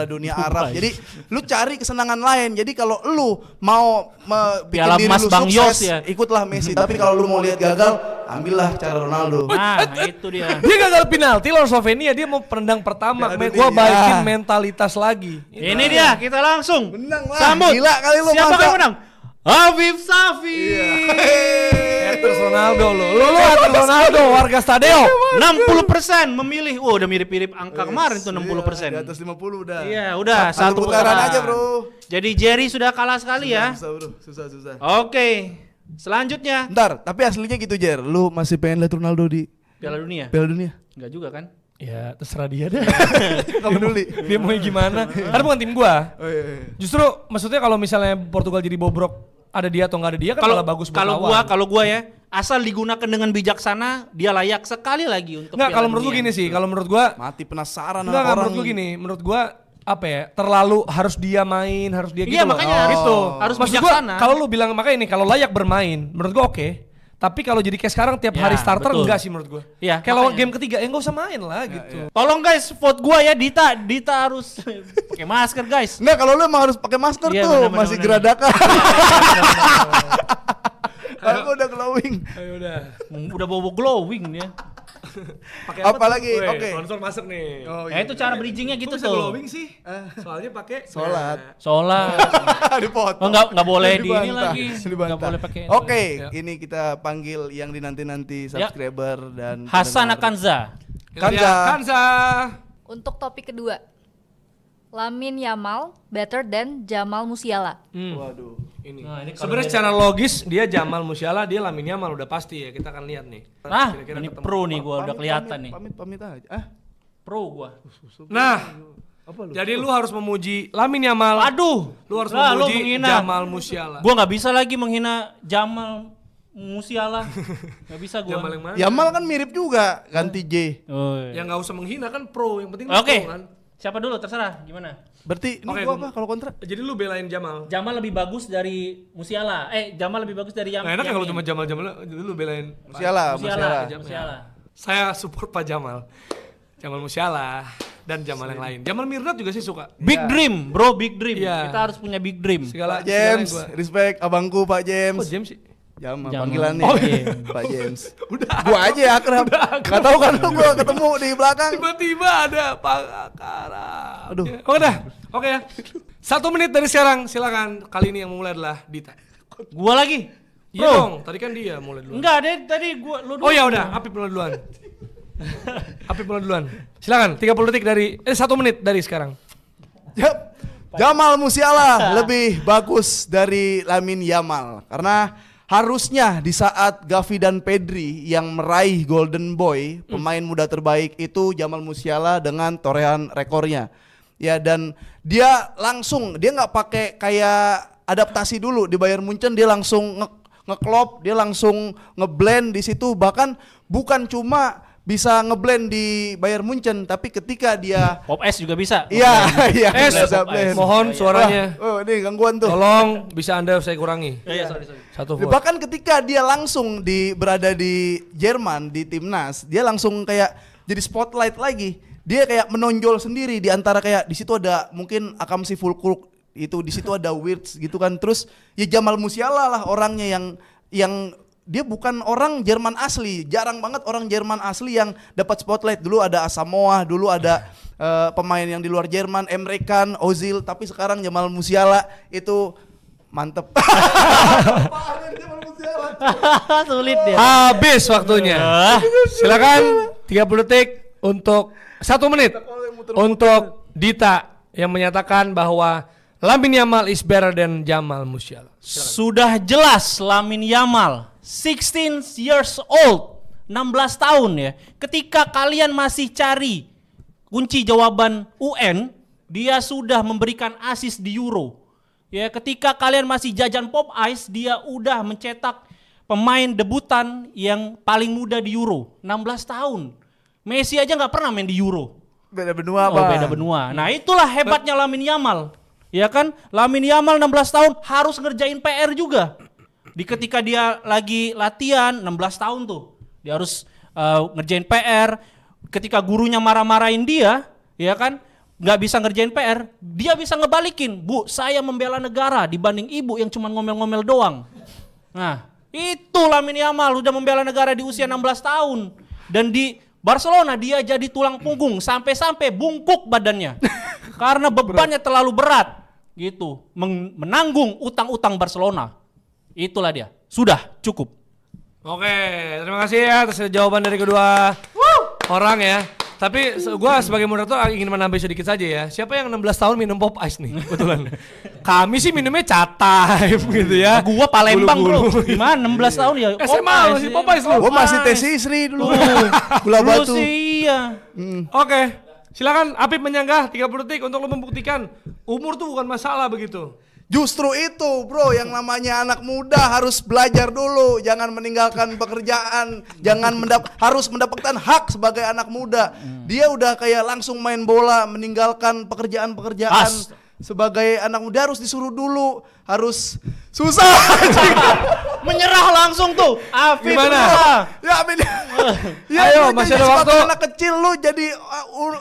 Dunia Arab. Jadi lu cari kesenangan lain. Jadi kalau lu mau bikin diri lu sukses, ikutlah Messi. Tapi kalau lu mau lihat gagal, ambillah cara Ronaldo. Nah itu dia. Dia gagal penalti lawan Slovenia, dia mau pendang pertama. Gua balikin mentalitas lagi. Ini dia, kita langsung menang lah. Sambut. Gila kali lu. Siapa yang menang? Afif Safi. Haters Ronaldo lu haters Ronaldo, warga stadion. 60% memilih. Udah mirip-mirip angka kemarin tuh 60%. Di atas 50 udah. Iya, udah satu putaran aja, Bro. Jadi Jerry sudah kalah sekali ya. Susah, Bro. Susah. Oke. Selanjutnya. Ntar, tapi aslinya gitu Jer. Lu masih pengen lihat Ronaldo di Piala Dunia? Enggak juga kan? Ya terserah dia deh. Enggak peduli. Dia mau gimana? Karena bukan tim gua. Oh, iya. Justru maksudnya kalau misalnya Portugal jadi bobrok ada dia atau nggak ada dia kan malah bagus buat lawan. Kalau gua ya, asal digunakan dengan bijaksana, dia layak sekali lagi untuk Nggak, Piala kalau menurut gua Dunia. gini sih, kalau menurut gua Mati penasaran Enggak, orang. menurut gue gini, menurut gue apa ya, terlalu harus dia main, harus dia gitu. Iya, loh. makanya harus- gitu. harus Maksud bijaksana. gua, kalau lu bilang makanya ini kalau layak bermain, menurut gue oke. Tapi kalau jadi kayak sekarang tiap Ya, hari starter betul. enggak sih menurut gue. Iya, Kayak lawan makanya. game ketiga enggak usah main lah gitu. Tolong guys, vote gua ya Dita harus pakai masker guys. Enggak, kalau lu emang harus pakai masker Iya, tuh, benar, masih benar. geradakan. Aku udah glowing. Ayo udah. Udah bobo glowing dia. Pakai Apa tuh? lagi? Weh, Oke. Sponsor masuk nih. Oh, Ya itu cara bridgingnya gitu Kok bisa tuh. glowing sih? Soalnya pakai Sholat. Sholat. Dipotong. Oh, nggak boleh di ini Dibantah. lagi. Dibantah. Nggak boleh pakai. Oke, Ya. ini kita panggil yang dinanti-nanti subscriber dan Hasan pendengar. Akanza. Kanza. Kanza. Untuk topik kedua, Lamine Yamal better than Jamal Musiala. Waduh. Ini. Nah, ini kalau Sebenarnya secara logis dia Jamal Musiala, dia Lamine Yamal udah pasti ya. Kita akan lihat nih. Nah, Kira-kira ini ketemu. pro nih gua udah kelihatan nih. Pamit aja. Ah, Pro gua. Nah, jadi lu harus memuji Lamine Yamal. Aduh, Lu harus lah, lu memuji menghina. Jamal Musiala. Gua nggak bisa lagi menghina Jamal Musiala. Nggak bisa gua. Jamal yang mana? Yamal kan mirip juga, ganti J. Oh, iya. Ya nggak usah menghina kan pro, yang penting lu Oke. pro kan. Siapa dulu terserah gimana? Berarti ini Oke, gua gua- apa kalau kontra? Jadi lu belain Jamal. Jamal lebih bagus dari Musiala. Jamal lebih bagus dari Nah, enak ya kalau cuma Jamal, jadi lu belain. Musiala. Musiala. Saya support Pak Jamal. Jamal Musiala dan Jamal yang lain. Jamal Mirdad juga sih suka. Big dream, bro, big dream. Iya. Kita harus punya big dream. Segala Pak James, segalanya respect abangku Pak gua. James. Oh, James sih. Jamal Jamal. panggilannya. Oh, iya. Pak James. Gua aja ya akrab. Enggak tahu kan lu gua ketemu di belakang. Tiba-tiba ada Pak Akara. Aduh. Oke dah. Oke ya. 1 menit dari sekarang, silakan. Kali ini yang memulai adalah Dita. Gua lagi. Iya Bro. dong, tadi kan dia mulai duluan. Enggak, tadi gua lu Oh ya udah, Apip mulai duluan. Apip mulai duluan. Silakan, 30 detik dari 1 menit dari sekarang. Yap. Jamal Musiala lebih bagus dari Lamine Yamal karena harusnya di saat Gavi dan Pedri yang meraih Golden Boy, pemain muda terbaik itu Jamal Musiala dengan torehan rekornya. Ya, dan dia nggak pakai kayak adaptasi dulu di Bayern Munchen, dia langsung ngeklop, dia langsung ngeblend di situ, bahkan bukan cuma bisa ngeblend di Bayern Munchen, tapi ketika dia Pop S juga bisa. iya, iya, Pop bisa Ice. blend. Mohon suaranya. Oh, ini gangguan tuh. Tolong bisa Anda saya kurangi. Iya, sorry. 1 vote. Bahkan ketika dia langsung berada di Jerman di timnas, dia langsung kayak jadi spotlight lagi. Dia kayak menonjol sendiri di antara kayak di situ ada mungkin Akamsi Fulkrug itu, di situ ada Wirtz gitu kan. Terus ya Jamal Musiala lah orangnya yang dia bukan orang Jerman asli, jarang banget orang Jerman asli yang dapat spotlight. Dulu ada Asamoah, dulu ada pemain yang di luar Jerman, Emre Can, Ozil, tapi sekarang Jamal Musiala itu mantep. Sulit dia. Habis waktunya. Silakan 30 detik untuk 1 menit untuk Dita yang menyatakan bahwa Lamine Yamal is better than Jamal Musiala. Sudah jelas Lamine Yamal 16 years old, 16 tahun ya. Ketika kalian masih cari kunci jawaban UN, dia sudah memberikan assist di Euro. Ya, ketika kalian masih jajan Pop Ice, dia udah mencetak pemain debutan yang paling muda di Euro, 16 tahun. Messi aja nggak pernah main di Euro. Beda benua, Oh, Bang. beda benua. Nah, itulah hebatnya Lamine Yamal. Ya kan? Lamine Yamal 16 tahun harus ngerjain PR juga. Ketika dia lagi latihan 16 tahun tuh. Dia harus ngerjain PR. Ketika gurunya marah-marahin dia, ya kan? Nggak bisa ngerjain PR, dia bisa ngebalikin. Bu, saya membela negara dibanding ibu yang cuma ngomel-ngomel doang. Nah, itu Lamine Yamal udah membela negara di usia 16 tahun. Dan di Barcelona dia jadi tulang punggung sampai-sampai bungkuk badannya. Karena bebannya terlalu berat gitu, menanggung utang-utang Barcelona. Itulah dia. Sudah cukup. Oke, terima kasih ya atas jawaban dari kedua orang ya. Tapi gua sebagai moderator ingin menambah sedikit saja ya. Siapa yang 16 tahun minum Pop Ice nih? Kebetulan. Kami sih minumnya Cat Time gitu ya. Gua Palembang Bulu-bulu. bro. Gimana 16 tahun ya? SMA masih Pop Ice lu. Gua masih tes istri dulu. Gula Dulu batu. sih iya. Oke. Silakan Apip menyanggah 30 detik untuk lo membuktikan umur tuh bukan masalah begitu. Justru itu bro, yang namanya anak muda harus belajar dulu, jangan meninggalkan pekerjaan, harus mendapatkan hak sebagai anak muda. Dia udah kayak langsung main bola, meninggalkan pekerjaan sebagai anak muda harus disuruh dulu, harus susah. Menyerah langsung tuh. Afif Gimana? Ya, Ayo, masih ada waktu. Anak kecil lu jadi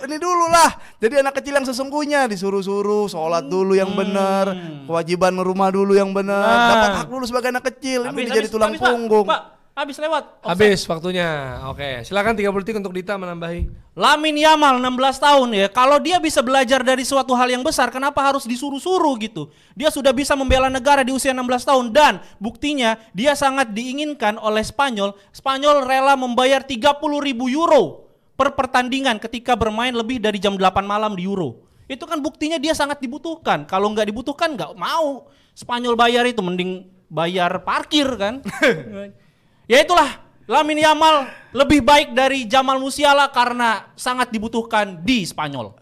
ini dulu lah. Jadi anak kecil yang sesungguhnya disuruh-suruh sholat dulu yang benar, kewajiban rumah dulu yang benar, dapat hak dulu sebagai anak kecil. Ini jadi tulang punggung. Pak, habis lewat. Habis waktunya. Oke, silakan 30 detik untuk Dita menambahi. Lamine Yamal 16 tahun ya. Kalau dia bisa belajar dari suatu hal yang besar, kenapa harus disuruh-suruh gitu? Dia sudah bisa membela negara di usia 16 tahun dan buktinya dia sangat diinginkan oleh Spanyol. Spanyol rela membayar 30.000 euro per pertandingan ketika bermain lebih dari jam 8 malam di Euro. Itu kan buktinya dia sangat dibutuhkan. Kalau nggak dibutuhkan nggak mau Spanyol bayar itu, mending bayar parkir kan. Ya itulah, Lamine Yamal lebih baik dari Jamal Musiala karena sangat dibutuhkan di Spanyol.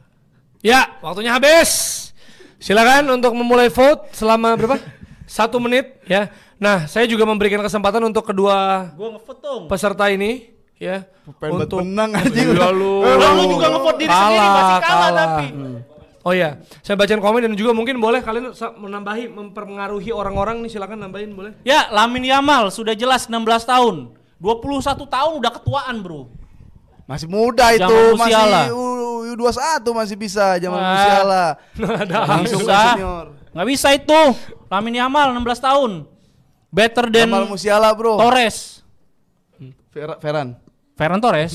Ya, waktunya habis. Silakan untuk memulai vote selama berapa? 1 menit ya. Nah, saya juga memberikan kesempatan untuk kedua peserta ini ya. Untuk menang aja. Iya, lu juga ngevote diri sendiri masih kalah tapi. Oh iya, saya bacain komen dan juga mungkin boleh kalian menambahi, mempengaruhi orang-orang nih, silakan nambahin boleh. Ya, Lamine Yamal sudah jelas 16 tahun. 21 tahun udah ketuaan, bro. Masih muda itu, masih U21 masih bisa Jamal Musiala. Langsung ke senior. Nggak bisa itu. Lamine Yamal 16 tahun. Better than Jamal Musiala, bro. Torres. Ferran Torres,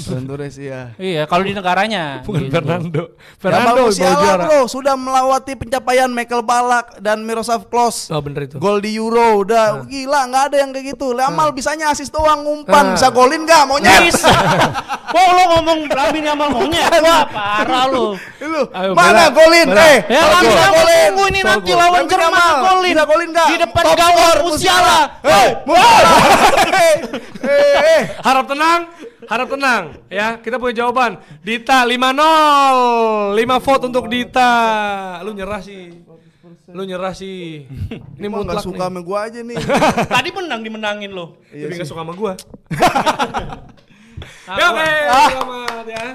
iya. Iya, kalau di negaranya. Bukan gitu. Fernando Musiala, bro, sudah melewati pencapaian Michael Ballack dan Miroslav Klose. Oh, bener itu. Gol di Euro, udah gila, nggak ada yang kayak gitu. Yamal bisanya asis doang, umpan, bisa golin nggak? Monyet. Bisa. Kok lo ngomong Lamine Yamal monyet? Wah, parah lo. Ayo, Mana golin? Ya Lamine Yamal tunggu ini nanti lawan Jerman golin. Bisa golin nggak? Di depan gawang Musiala. Harap tenang ya, kita punya jawaban. Dita 5-0. 5 vote untuk Dita. Lu nyerah sih. Ini mutlak nggak suka sama gua aja nih. Tadi menang dimenangin lo. Tapi gak suka sama gua. Ya oke, selamat ya.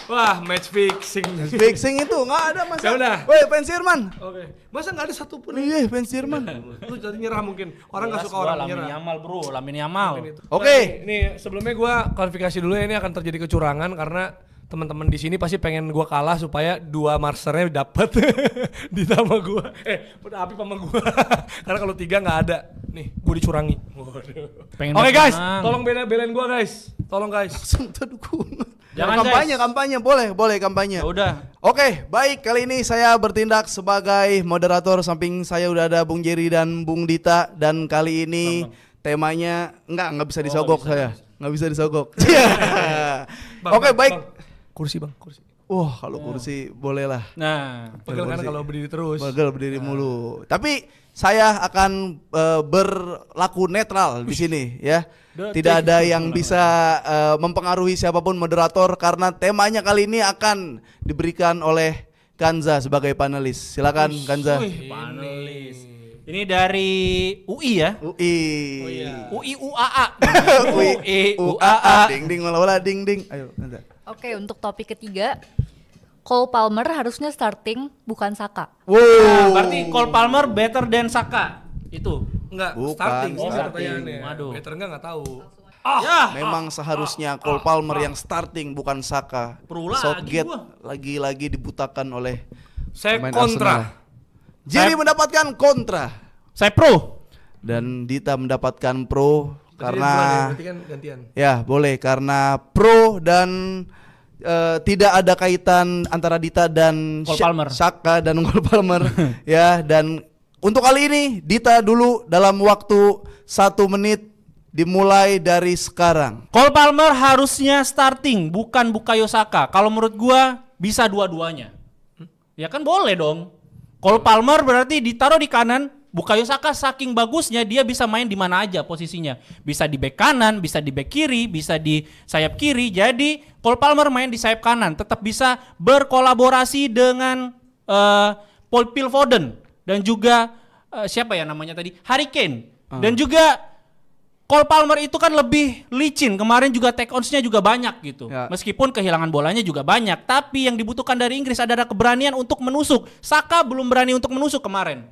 Wah, match fixing. Fixing itu nggak ada masa. Ya udah. Woi, fans Jerman. Oke. Masa nggak ada satupun? Iya, fans Jerman. Lu jadi nyerah mungkin. Orang nggak suka orang menyerah. Lamine Yamal, bro. Lamine Yamal. Oke. Nih sebelumnya gua klarifikasi dulu ya, ini akan terjadi kecurangan karena teman-teman di sini pasti pengen gua kalah supaya 2 marsernya dapat ditambah gua. Udah Apip sama gua. Karena kalau 3 nggak ada. Nih, gua dicurangi. Oke guys, tolong belain gua guys. Tolong guys. Langsung terdukung. Jangan kampanye, boleh kampanye. Ya udah. Oke, baik, kali ini saya bertindak sebagai moderator, samping saya udah ada Bung Jerry dan Bung Dita, dan kali ini temanya nggak bisa disogok saya. Nggak bisa disogok. Oke, baik. Kursi. Wah, kalau kursi boleh lah. Nah, Pegel kan kalau berdiri terus. Pegel berdiri mulu. Tapi saya akan berlaku netral di sini ya. Tidak ada yang bisa mempengaruhi siapapun moderator karena temanya kali ini akan diberikan oleh Kanza sebagai panelis. Silakan Kanza. panelis. Ini dari UI ya? UI. UI UAA. UI UAA. Ding ding wala ding ding. Ayo Kanza. Oke, untuk topik ketiga, Cole Palmer harusnya starting bukan Saka. Wow. Nah, berarti Cole Palmer better than Saka. Itu. Enggak, Bukan, starting. starting. Pertanyaannya. Waduh. Better enggak tahu. Memang seharusnya Cole Palmer yang starting bukan Saka. Pro lagi Southgate gua. lagi dibutakan oleh Saya pemain kontra. Arsenal. Jerry mendapatkan kontra Saya pro. dan Dita mendapatkan pro karena berarti kan gantian. ya boleh karena pro dan tidak ada kaitan antara Dita dan Cole Palmer. Saka dan Cole Palmer ya. Dan untuk kali ini Dita dulu dalam waktu 1 menit dimulai dari sekarang. Cole Palmer harusnya starting, bukan Bukayo Saka. Kalau menurut gua bisa dua-duanya. Ya kan boleh dong. Cole Palmer berarti ditaruh di kanan, Bukayo Saka saking bagusnya dia bisa main di mana aja posisinya. Bisa di bek kanan, bisa di bek kiri, bisa di sayap kiri. Jadi Cole Palmer main di sayap kanan, tetap bisa berkolaborasi dengan Phil Foden dan juga siapa ya namanya tadi? Harry Kane. Dan juga Cole Palmer itu kan lebih licin. Kemarin juga take ons-nya juga banyak gitu. Ya. Meskipun kehilangan bolanya juga banyak, tapi yang dibutuhkan dari Inggris adalah keberanian untuk menusuk. Saka belum berani untuk menusuk kemarin.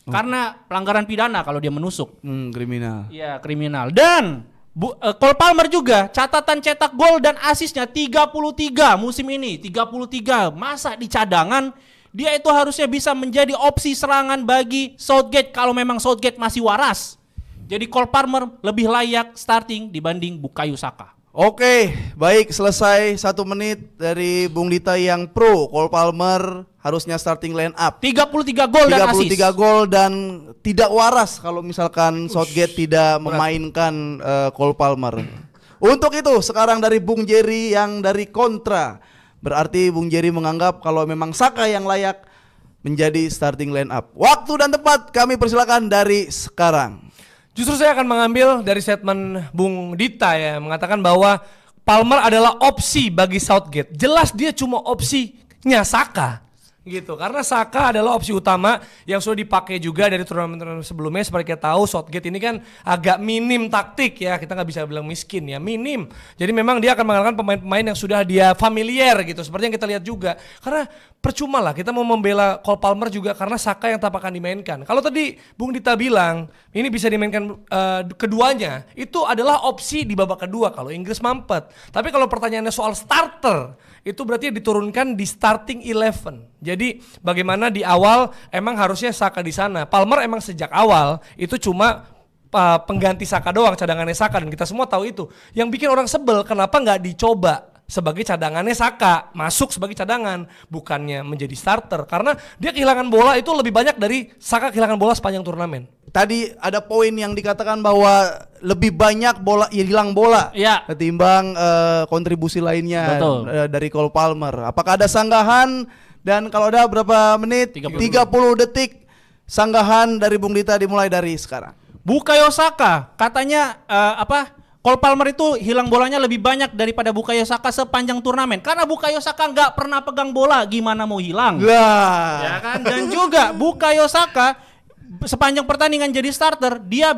Karena pelanggaran pidana kalau dia menusuk. Kriminal. Iya, kriminal. Dan Cole Palmer juga catatan cetak gol dan asisnya 33 musim ini. 33. Masa di cadangan dia itu harusnya bisa menjadi opsi serangan bagi Southgate kalau memang Southgate masih waras. Jadi Cole Palmer lebih layak starting dibanding Bukayo Saka. Oke, baik, selesai 1 menit dari Bung Dita yang pro. Cole Palmer harusnya starting line up. 33 gol dan asis. 33 gol dan tidak waras kalau misalkan Southgate tidak memainkan Cole Palmer. Untuk itu sekarang dari Bung Jerry yang dari kontra. Berarti Bung Jerry menganggap kalau memang Saka yang layak menjadi starting line up. Waktu dan tempat kami persilakan dari sekarang. Justru saya akan mengambil dari statement Bung Dita ya, mengatakan bahwa Palmer adalah opsi bagi Southgate. Jelas dia cuma opsinya Saka gitu, karena Saka adalah opsi utama yang sudah dipakai juga dari turnamen sebelumnya. Seperti kita tahu Southgate ini kan agak minim taktik ya, kita nggak bisa bilang miskin ya, minim. Jadi memang dia akan mengandalkan pemain-pemain yang sudah dia familiar gitu, seperti yang kita lihat juga. Karena percuma lah kita mau membela Cole Palmer juga karena Saka yang tak akan dimainkan. Kalau tadi Bung Dita bilang ini bisa dimainkan keduanya, itu adalah opsi di babak kedua kalau Inggris mampet. Tapi kalau pertanyaannya soal starter, itu berarti diturunkan di starting 11. Jadi bagaimana di awal emang harusnya Saka di sana. Palmer emang sejak awal itu cuma pengganti Saka doang, cadangannya Saka, dan kita semua tahu itu. Yang bikin orang sebel kenapa nggak dicoba sebagai cadangannya Saka, masuk sebagai cadangan, bukannya menjadi starter. Karena dia kehilangan bola itu lebih banyak dari Saka kehilangan bola sepanjang turnamen. Tadi ada poin yang dikatakan bahwa lebih banyak bola hilang bola ketimbang kontribusi lainnya dari Cole Palmer. Apakah ada sanggahan, dan kalau ada berapa menit? 30 detik sanggahan dari Bung Dita dimulai dari sekarang. Bukayo Saka katanya Cole Palmer itu hilang bolanya lebih banyak daripada Bukayo Saka sepanjang turnamen. Karena Bukayo Saka nggak pernah pegang bola, gimana mau hilang? Ya kan? Dan juga Bukayo Saka sepanjang pertandingan jadi starter, dia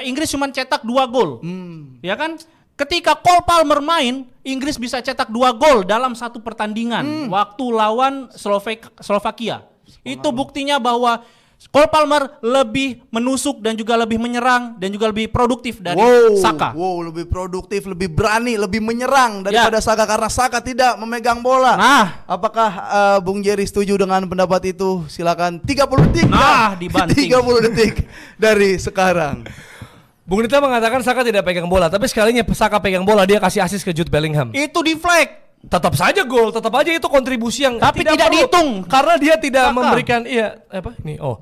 Inggris cuma cetak 2 gol. Ya kan? Ketika Cole Palmer main, Inggris bisa cetak 2 gol dalam satu pertandingan waktu lawan Slovakia. Itu buktinya bahwa Cole Palmer lebih menusuk dan juga lebih menyerang dan juga lebih produktif dari Saka. Lebih produktif, lebih berani, lebih menyerang daripada Saka karena Saka tidak memegang bola. Nah, apakah Bung Jerry setuju dengan pendapat itu? Silakan 30 detik. Dibanting 30 detik dari sekarang. Bung Dita mengatakan Saka tidak pegang bola, tapi sekalinya Saka pegang bola dia kasih asis ke Jude Bellingham. Itu deflect. Tetap saja gol, tetap aja itu kontribusi yang tapi tidak dihitung karena dia tidak Saka memberikan itu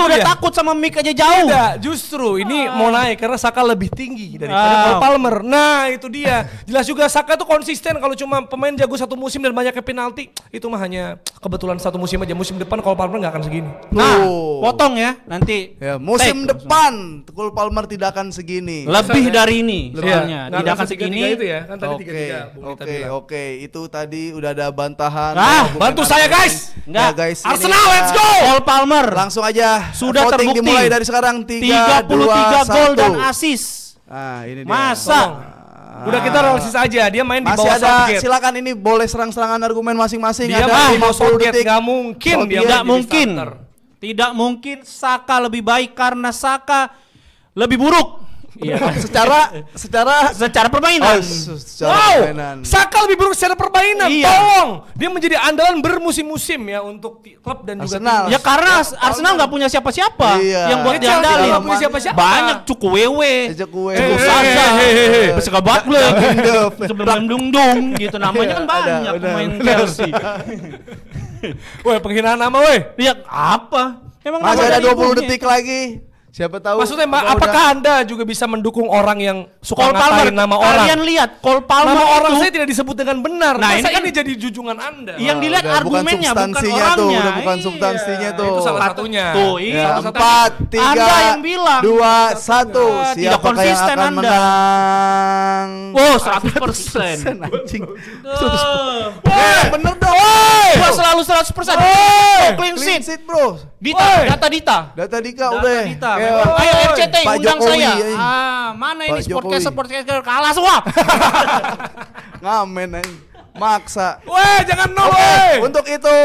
udah dia takut sama mic aja jauh. Tidak, justru ini mau naik karena Saka lebih tinggi daripada Cole Palmer. Nah, itu dia. Jelas juga Saka tuh konsisten, kalau cuma pemain jago satu musim dan banyaknya penalti, itu mah hanya kebetulan satu musim aja. Musim depan Cole Palmer nggak akan segini. Potong ya nanti. Ya, musim depan Cole Palmer tidak akan segini. Lebih dari ini soalnya. Tidak akan segini. Itu ya, kan tadi 3-3. Oke, itu tadi udah ada bantahan. Bantu saya guys. Enggak, guys. Arsenal, let's go. Cole Palmer langsung aja sudah voting terbukti dimulai dari sekarang 33 gol dan asis. Ini dia. Masa udah kita realistis aja, dia main di masih bawah ada, Southgate. Silakan ini boleh serang-serangan argumen masing-masing. Dia ada main di bawah Southgate, nggak mungkin dia tidak mungkin. starter. Tidak mungkin Saka lebih baik karena Saka lebih buruk. Iya, secara permainan. Permainan. Saka lebih buruk secara permainan. Iya. Tolong, dia menjadi andalan bermusim-musim ya untuk klub dan juga Arsenal. tim. Ya karena Arsenal nggak punya siapa-siapa yang buat diandalin. Nggak punya siapa-siapa. Banyak Cukuwewe, Cukuwewe. Saja, Peseka Batlek, sebelum Dung gitu namanya kan banyak pemain Chelsea. Woi, penghinaan nama woi. Ya apa? Emang Masih ada 20 ibunya. detik lagi. Siapa tahu. Maksudnya apa apakah Anda juga bisa mendukung orang yang suka Cole Palmer, ngatain nama orang? kalian lihat Cole Palmer Nama orang itu, saya tidak disebut dengan benar. Nah, Masa ini ini jadi junjungan Anda? yang dilihat udah bukan argumennya bukan substansinya tuh, orangnya. udah bukan substansinya tuh. Itu salah satunya. Tuh, Ya, iya. 4, 3, Anda yang bilang. 2, 1. Tidak Siapakah yang konsisten akan Anda. menang? Wow, 100%. Anjing. Woi, Bener dong. gua selalu 100%. Woi, Clean sheet. bro. Data Dita. Data Dika Data udah. Dita. Kayak Memang. Ayo RCTI Pak undang Jokowi, saya. ya. Mana ini Pak Jokowi. sportcaster kalah semua. Ngamen aja. Maksa. Weh, jangan nol, Oke, weh. untuk itu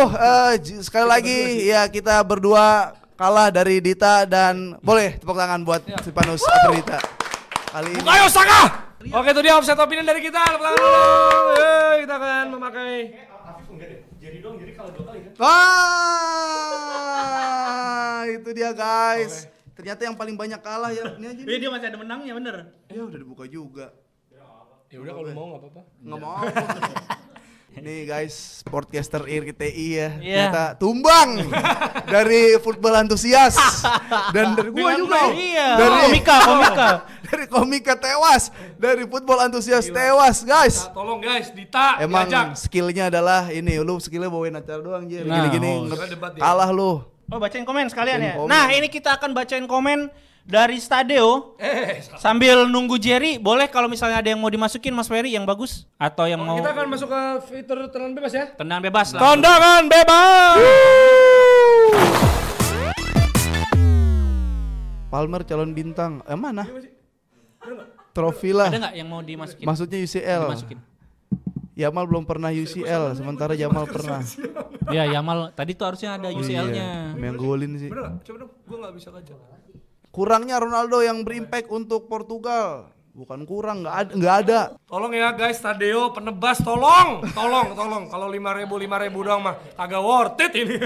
sekali lagi ya kita berdua kalah dari Dita dan boleh tepuk tangan buat Silvanus Afrodita. Kali ini. Ayo Saka. Oke, itu dia offset opinion dari kita. Tepuk tangan dulu. Kita akan memakai. Wah, itu dia guys. Ternyata yang paling banyak kalah ya. Ini aja. nih. Dia masih ada menangnya bener. Ya udah dibuka juga. Ya udah kalau mau enggak apa-apa. Nggak mau. Nih guys, Sportcaster RCTI ya. Iya. Ternyata tumbang dari football antusias dan dari gua juga. Iya. Dari Komika. dari komika tewas, dari football antusias tewas, guys. Nah, tolong guys, Dita Emang diajak. skillnya adalah ini, lu skillnya bawain acara doang Jir. Nah, Gini-gini sekarang debat ya. kalah lu. Oh, bacain komen sekalian ya. Bacain komen. Nah, ini kita akan bacain komen dari Stadeo. Sambil nunggu Jerry, boleh kalau misalnya ada yang mau dimasukin Mas Ferry yang bagus atau yang mau Kita akan masuk ke fitur tendangan bebas ya. tendangan bebas lah. Tendangan bebas. Palmer calon bintang. Mana? Trofi lah. Ada nggak yang mau dimasukin? Maksudnya UCL. Dimasukin. Yamal belum pernah UCL, sementara Jamal pernah. Ya, Yamal tadi tuh harusnya ada UCL-nya. Iya, yang golin sih. Bener nggak? Coba dong, gue nggak bisa baca. Kurangnya Ronaldo yang berimpact untuk Portugal. Bukan kurang, nggak ada. Tolong ya guys, Tadeo penebas tolong. Kalau 5.000 doang mah kagak worth it ini.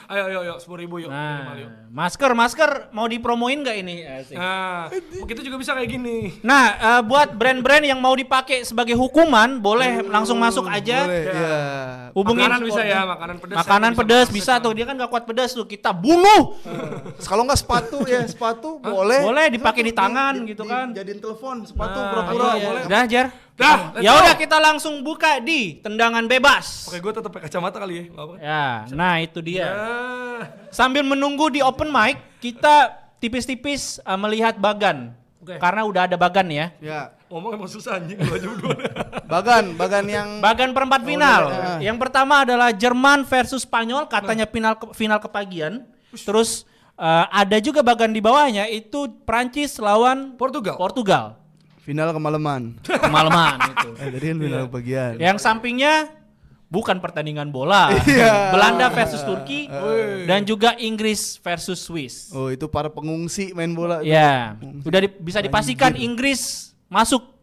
ayo 10.000 yuk. Minimal yuk. Nah, masker mau dipromoin nggak ini? Asik. Nah, begitu juga bisa kayak gini. Nah, buat brand-brand yang mau dipakai sebagai hukuman, boleh langsung masuk aja. Boleh, ya. Hubungin Makanan bisa ya, makanan pedas. Makanan pedas bisa tuh, dia kan gak kuat pedas tuh, kita bunuh. Kalau nggak sepatu ya, sepatu boleh. Boleh dipakai di tangan gitu kan. Jadiin telepon, sepatu Nah, pura-pura. iya. Boleh. Udah, Jar. Dah, Ya udah kita langsung buka di tendangan bebas. Oke, gue tetap pakai kacamata kali ya. Nggak apa-apa. Ya, nah itu dia. Ah. Sambil menunggu di open mic, kita tipis-tipis melihat Bagan. Oke. Karena udah ada Bagan ya. Ya. Ngomong emang susah anjing lu aja berdua. Bagan yang Bagan perempat final. udah. Yang pertama adalah Jerman versus Spanyol, katanya final kepagian. Terus ada juga Bagan di bawahnya itu Prancis lawan Portugal. final kemalaman. Kemalaman itu. Tadi kan final bagian. Yang sampingnya bukan pertandingan bola. Iya. Belanda versus Turki dan juga Inggris versus Swiss. Oh, itu para pengungsi main bola. Ya, udah bisa dipastikan Inggris masuk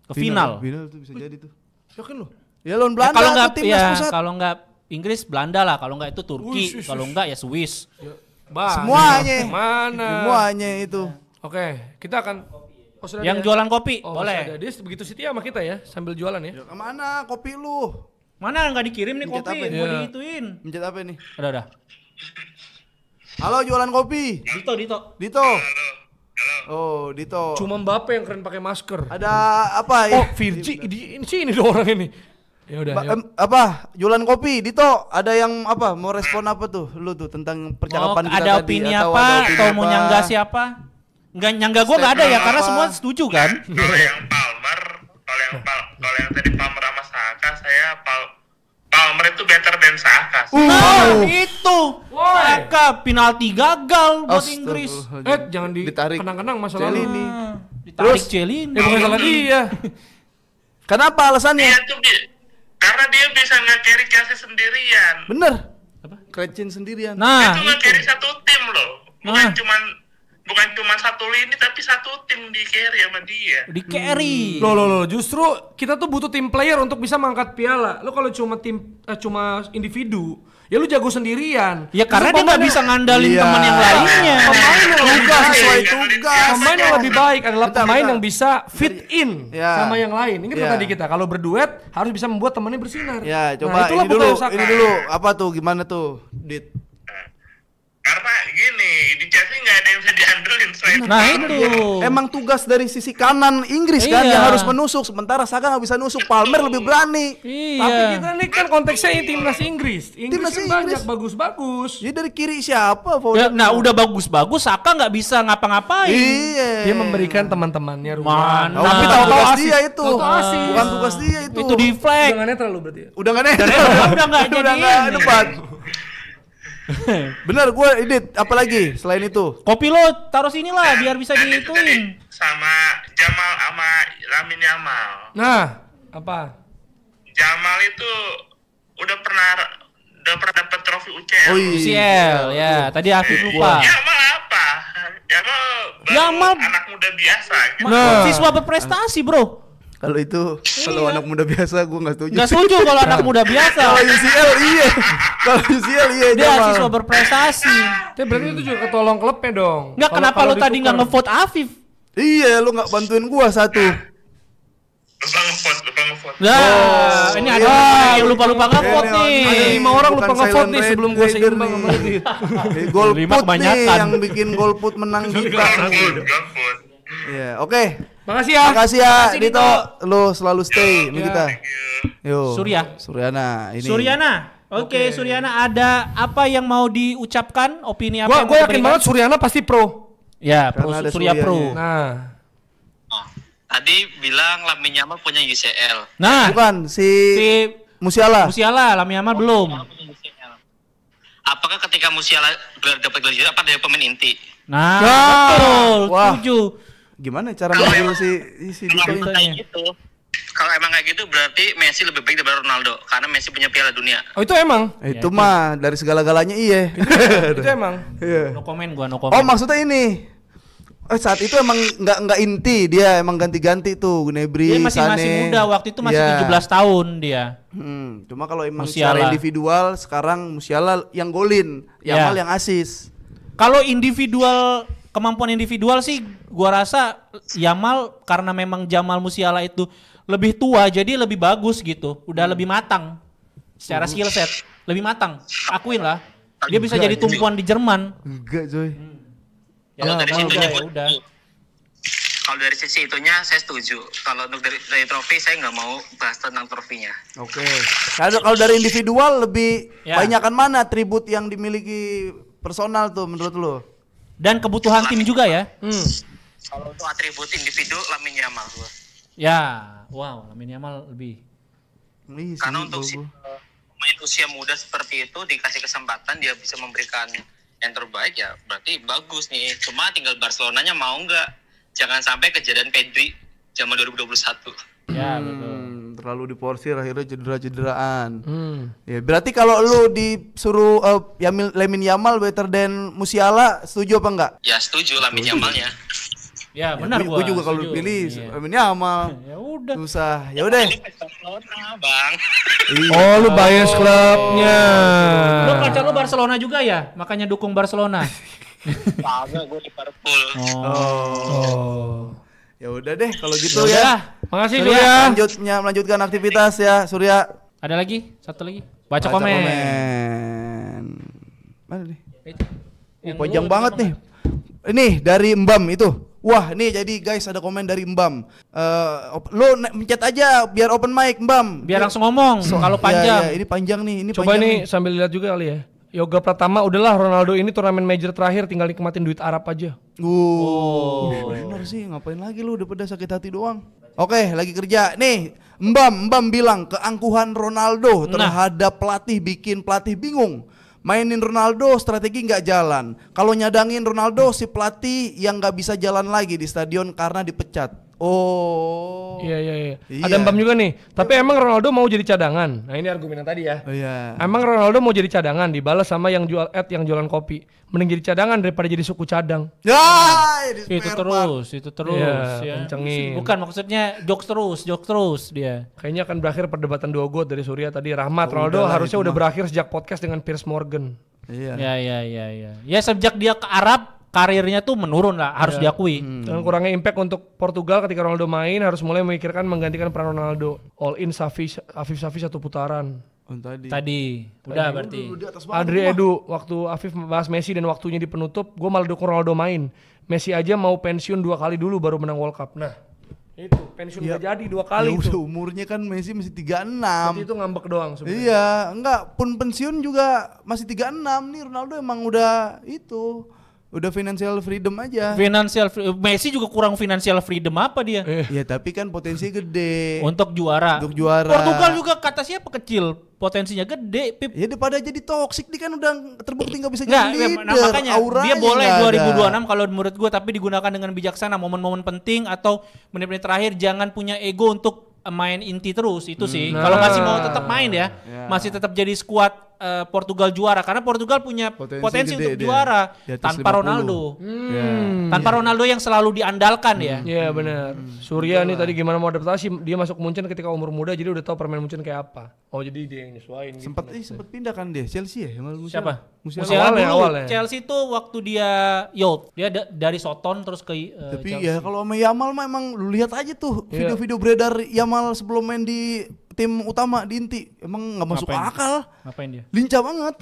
ke final. Final tuh bisa jadi tuh. Yakin lu? Ya lawan Ya, Belanda kalau nggak tuh timnas pusat. kalau nggak Inggris Belanda lah, kalau nggak itu Turki, kalau nggak ya Swiss. Semuanya. Mana? Semuanya itu. Oke, kita akan sudah Yang ada- jualan kopi Oh, boleh. masih ada. Dia begitu setia sama kita ya, sambil jualan ya. Ya, kemana kopi lu? Mana nggak dikirim nih Mencet kopi, apa ini? mau Iya. diituin. Mencet apa nih? Udah. Halo jualan kopi. Dito. Dito. Oh, Dito. Cuma Mbappe yang keren pakai masker. Ada apa ya? Oh, Virgi ini dong orang ini. Ya udah. yuk. Apa? Jualan kopi, Dito. Ada yang apa? Mau respon apa tuh? Lu tuh tentang percakapan kita ada tadi opini atau apa? ada opini Atau mau apa? nyangga siapa? Nggak nyangga gue nggak ada ya, Statement karena apa? semua setuju kan. Kalau yang Palmer, kalau yang tadi Palmer sama Saka, saya Palmer itu better than Saka. Nah, itu. Saka penalti gagal buat Inggris. Jangan Ditarik. kenang-kenang masa lalu. Celini. Ditarik Celin. Bukan salah dia. Kenapa alasannya? Dia tuh karena dia bisa nge-carry Chelsea sendirian. Bener. Krecin sendirian. Nah, Itu nge-carry satu tim loh. Nah. Bukan cuma satu lini tapi satu tim di carry sama dia. di carry. Loh, justru kita tuh butuh tim player untuk bisa mengangkat piala. Lo kalau cuma cuma individu, ya lu jago sendirian. Ya karena dia nggak bisa ngandalin Iya. teman yang lainnya. Pemain yang lebih Tugas baik. sesuai tugas. Pemain yang lebih baik adalah Bentar, pemain bentar. yang bisa fit in Ya. sama yang lain. Ingat Ya. kan tadi kita kalau berduet harus bisa membuat temannya bersinar. Ya, Nah, coba itulah ini dulu. Bukayo Saka. Ini dulu. Apa tuh? Gimana tuh? Dit. Karena gini, di Chelsea nggak ada yang bisa diandelin selain Nah Palmer. itu. Emang tugas dari sisi kanan Inggris kan Iya. yang harus menusuk, sementara Saka nggak bisa nusuk. Palmer lebih berani. Iya. Tapi kita nih kan konteksnya timnas Inggris. Timnas kan Inggris. banyak bagus-bagus. Jadi dari kiri siapa? Ya, nah udah bagus-bagus, Saka nggak bisa ngapa-ngapain. Iya. Dia memberikan teman-temannya ruang. Mana? Tapi Nah, tahu-tahu tugas asis dia itu. Tahu-tahu asis. Bukan tugas dia itu. Itu di flag. Jangan netral lu berarti ya. Udah nggak netral. Udah nggak Udah jadi nggak ini. depan. Bener gue edit. Apalagi selain itu? Kopi lo taruh sini lah biar bisa Dan itu tadi diituin. sama Jamal sama Lamine Yamal. Nah, apa? Jamal itu udah pernah dapat trofi UCL. Oh iya. UCL ya. Tadi Afif lupa. Yamal apa? Yamal baru Yamal- anak muda biasa. Gitu. Nah. Siswa berprestasi, Bro. Kalau itu, kalau anak muda biasa gue nggak setuju. Nggak setuju kalau anak muda biasa. Kalau UCL iya. Kalau UCL iya Dia Jamal. siswa berprestasi. Tapi berarti itu juga ketolong klubnya dong. Nggak, Kalau- kenapa kalau lo tadi nggak ditukar. ngevote Afif? Iya, lu nggak bantuin gua satu. Lupa ngevote. Nah, ini ada yang lupa-lupa ngevote Ini nih. Ada 5 orang Bukan lupa ngevote silent nih sebelum gue raider seimbang nih. sama Radit. Golput Lima nih kebanyakan. yang bikin golput menang kita. Golput. Iya, oke. Makasih ya. Makasih ya Makasih, Dito. Lu selalu stay sama Ya. kita. Yo. Suryana. Ini. Suryana. Oke, Suryana, ada apa yang mau diucapkan? Opini apa? yang Gue mau yakin diberikan? banget Suryana pasti pro. Ya, Karena ada Surya Suryanya. Pro. Nah, Tadi bilang Lamine Yamal punya UCL. Nah, Bukan si si Musiala. Lami Yamal belum. Apakah ketika Musiala dapat gelar juara apa dari pemain inti? Nah, Nah. betul, Wah. setuju. Gimana cara ngambil si Dito Kalau ini? emang kayak gitu, kalau emang kayak gitu berarti Messi lebih baik daripada Ronaldo karena Messi punya Piala Dunia. oh itu emang. Itu mah dari segala-galanya iya. Itu emang. Iya. No comment gua, no comment. Oh maksudnya ini. Saat itu emang nggak inti, dia emang ganti-ganti tuh Gnabry, Dia masih Sané. muda, waktu itu masih Iya. 17 tahun dia. Cuma kalau emang Musiala. secara individual sekarang Musiala yang golin, Yamal Ya. yang asis. Kalau individual, kemampuan individual sih gua rasa Yamal karena memang Jamal Musiala itu lebih tua jadi lebih bagus gitu. Udah lebih matang secara skill set, lebih matang. Akuin lah. Dia bisa jadi tumpuan di Jerman. Enggak coy. Kalau dari mau situnya udah, ya udah. Kalau dari sisi itunya saya setuju. Kalau untuk dari trofi saya nggak mau bahas tentang trofinya. Oke. Kalau dari individual lebih Ya. banyakan mana atribut yang dimiliki personal tuh menurut lo? Dan kebutuhan tim juga ya. Kalau untuk atribut individu Lamine Yamal gua. Ya, wow, Lamine Yamal lebih. Karena untuk pemain usia muda seperti itu dikasih kesempatan dia bisa memberikan yang terbaik ya berarti bagus nih. Cuma tinggal Barcelonanya mau nggak. Jangan sampai kejadian Pedri zaman 2021. Ya, betul. Terlalu diporsir akhirnya cedera-cederaan. Ya, berarti kalau lu disuruh Lamine Yamal better than Musiala, setuju apa enggak? Ya setuju Lamine Yamalnya. Ya, benar gua. Gue juga kalau setuju. pilih Iya. Lamine Yamal. Ya udah. Susah. Ya udah. Barcelona, Bang. Oh lu bias klubnya. Lu pacar lu Barcelona juga ya? Makanya dukung Barcelona. Kagak gue Liverpool. Oh. Ya udah deh kalau gitu Udah. ya. Makasih Surya, Surya. melanjutkan aktivitas ya, Surya. Ada lagi? Satu lagi. Baca Baca komen. Mana nih? Yang Panjang lu banget baca nih. Ini dari Mbam itu. Wah, nih jadi guys ada komen dari Mbam. Lo mencet aja biar open mic Mbam. Biar langsung ngomong kalau panjang. Ya, ini panjang nih, ini Coba panjang ini nih. sambil lihat juga kali ya. Yoga Pratama, udahlah Ronaldo ini turnamen major terakhir, tinggal nikmatin duit Arab aja. Bener sih, ngapain lagi lu udah pada sakit hati doang. Oke, lagi kerja. Nih, Mbam bilang keangkuhan Ronaldo terhadap pelatih bikin pelatih bingung. Mainin Ronaldo strategi nggak jalan. Kalau nyadangin Ronaldo si pelatih yang nggak bisa jalan lagi di stadion karena dipecat. Oh. Iya. Iya. Ada Mbam juga nih. Tapi emang Ronaldo mau jadi cadangan. Nah ini argumen yang tadi ya. Oh iya. Emang Ronaldo mau jadi cadangan dibalas sama yang jual yang jualan kopi. Mending jadi cadangan daripada jadi suku cadang. Ya, Itu terus. Iya, Ya. kencengin. Bukan maksudnya jokes terus dia. Kayaknya akan berakhir perdebatan dua got dari Surya tadi. Rahmat, Ronaldo udahlah, harusnya itu udah mah. berakhir sejak podcast dengan Piers Morgan. Iya. Ya. Ya sejak dia ke Arab karirnya tuh menurun lah, harus diakui. Dengan kurangnya impact untuk Portugal ketika Ronaldo main harus mulai memikirkan menggantikan peran Ronaldo. All in Afif Safi satu putaran. Tadi. Udah berarti. Adri Edu, waktu Afif bahas Messi dan waktunya di penutup, gue malah dukung Ronaldo main. Messi aja mau pensiun 2 kali dulu baru menang World Cup. Nah, itu pensiun udah jadi 2 kali ya itu. udah umurnya kan Messi masih 36. Berarti itu ngambek doang sebenarnya. Iya, enggak pun pensiun juga masih 36 nih. Ronaldo emang udah financial freedom aja. Messi juga kurang financial freedom apa dia? Ya tapi kan potensi gede. Untuk juara. Portugal juga kata siapa kecil, potensinya gede, Pip. Ya daripada jadi toxic dia kan udah terbukti nggak bisa Nggak, jadi leader. makanya dia boleh nggak 2026 kalau menurut gue, tapi digunakan dengan bijaksana, momen-momen penting atau menit-menit terakhir, jangan punya ego untuk main inti terus itu sih. Kalau masih mau tetap main ya, masih tetap jadi skuad Portugal juara, karena Portugal punya potensi untuk juara tanpa 50. Ronaldo. Tanpa Ronaldo yang selalu diandalkan ya. Iya benar. Surya nih tadi gimana mau adaptasi, dia masuk Munchen ketika umur muda jadi udah tahu permainan Munchen kayak apa. Oh jadi dia yang nyesuaiin gitu. Sempat pindah kan dia Chelsea ya? Siapa? Musiala awalnya. Chelsea tuh waktu dia dari Soton terus ke Tapi Chelsea. ya kalau sama Yamal mah emang lu lihat aja tuh video-video beredar Yamal sebelum main di tim utama di inti, emang nggak masuk akal. Ngapain dia? Lincah banget,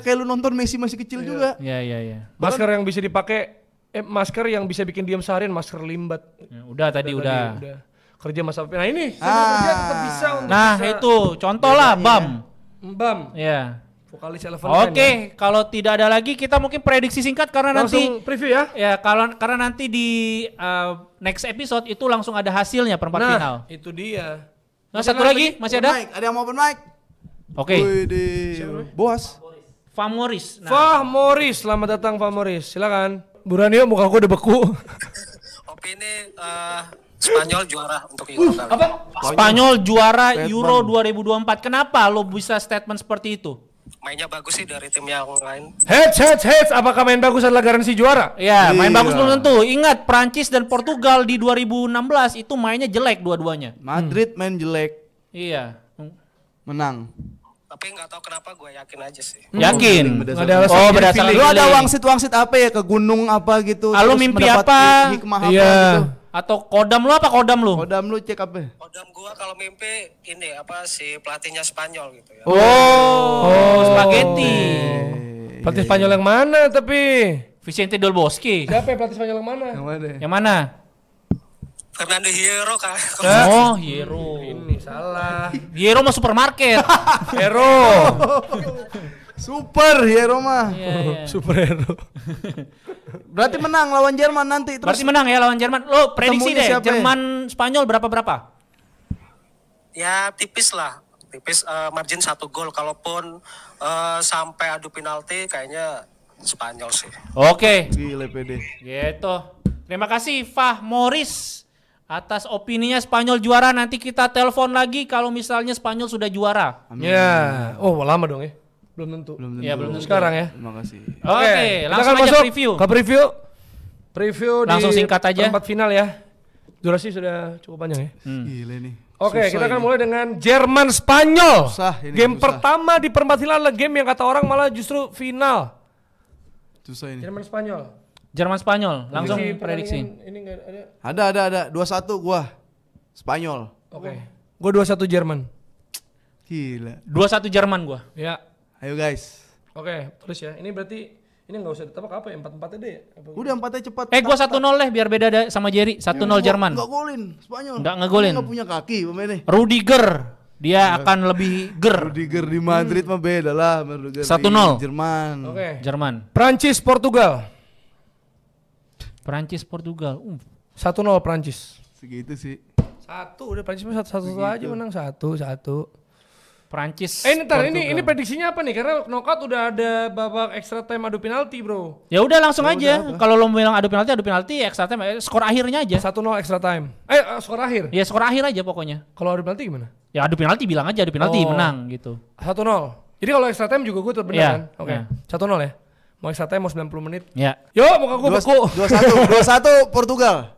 kayak lu nonton Messi masih kecil juga. Iya. Masker yang bisa dipakai, masker yang bisa bikin diam seharian, masker limbat. Ya, udah. Kerja masa nah ini kerja tetap bisa untuk Nah bisa. itu contoh lah Bam. Ya. Vokalis Eleven Oke, kalau tidak ada lagi kita mungkin prediksi singkat karena langsung nanti preview ya. Ya karena nanti di next episode itu langsung ada hasilnya perempat final. Itu dia. Nah, satu lagi masih ada? Ada yang mau open mic? Oke. Boas. Famoris. Fahmoris, selamat datang Fahmoris. Silakan. Buranio, muka gue udah beku. Opini Spanyol juara untuk Euro kali. Apa? Spanyol juara Euro 2024. Kenapa lo bisa statement seperti itu? Mainnya bagus sih dari tim yang lain. Heads. Apakah main bagus adalah garansi juara? Ya, main bagus belum tentu. Ingat, Prancis dan Portugal di 2016 itu mainnya jelek dua-duanya. Madrid main jelek, Iya. menang. Tapi nggak tahu kenapa gue yakin aja sih. Yakin? Nggak ada alasan. Berdasarkan Lu ada feeling. wangsit apa ya ke gunung apa gitu? Lu terus mimpi mendapat apa? Hikmah apa Iya. gitu. Atau kodam lu apa kodam lu? Kodam lu cek apa? Kodam gue kalau mimpi ini apa si pelatihnya Spanyol gitu ya. Spaghetti. Pelatih Spanyol yang mana tapi? Vicente Del Bosque. Siapa yang pelatih Spanyol yang mana? Yang mana? Fernando Hierro kan. Oh, Hierro. Ini salah. Hierro mah supermarket. Hero. Super hero mah. Iya. Superhero. Berarti menang lawan Jerman nanti terus. Berarti menang ya lawan Jerman. Lo prediksi Ketemunya deh, siapa ya? Jerman Spanyol berapa? Ya tipis lah. Tipis margin 1 gol. Kalaupun sampai adu penalti kayaknya Spanyol sih. Oke. Gile pede. Gitu. Terima kasih Fahmoris atas opininya Spanyol juara. Nanti kita telepon lagi kalau misalnya Spanyol sudah juara. Ya. Oh, lama dong ya. Belum tentu. Iya, belum tentu. Sekarang ya. Terima kasih. Oke, Kita langsung akan aja masuk preview. Ke preview. Preview Langsung di singkat aja. perempat final ya. Durasi sudah cukup panjang ya. Gile nih. Oke, Susah kita akan ini. mulai dengan Jerman Spanyol. Susah ini, Game susah. pertama di perempat final adalah game yang kata orang malah justru final. Susah ini. Jerman Spanyol. Jerman Spanyol, langsung Prediksi prediksi. pertandingan Ini enggak ada. Ada. 2-1 gua. Spanyol. Oke. Gue 2-1 Jerman. Gila. 2-1 Jerman gua. Ya. Ayo guys. Oke, terus ya. Ini berarti ini enggak usah ditebak apa ya? 4-4 aja ya? Apa? Udah 4-nya cepat. Gua 1-0 deh biar beda sama Jerry. 1-0 Jerman. Enggak golin Spanyol. Nggak ngegolin. Enggak punya kaki pemainnya. Rudiger, dia akan lebih ger. Rudiger di Madrid mah beda lah. Rudiger 1-0. di Jerman. Oke. Jerman. Prancis Portugal. Prancis Portugal. 1-0 Prancis. Segitu sih. 1 udah Prancis mah 1-1 aja menang 1-1. Prancis. Ini prediksinya apa nih? Karena knockout udah ada babak extra time adu penalti, Bro. Ya udah langsung aja. Kalau lo bilang adu penalti, extra time, skor akhirnya aja. 1-0 extra time. Skor akhir. Ya skor akhir aja pokoknya. Kalau adu penalti gimana? Ya adu penalti bilang aja adu penalti Oh. menang gitu. 1-0. Jadi kalau extra time juga gue tetap benar Iya, kan? Oke. iya. 1-0 ya. Mau extra time mau 90 menit. Ya. Yo, muka gue beku. 2-1 Portugal.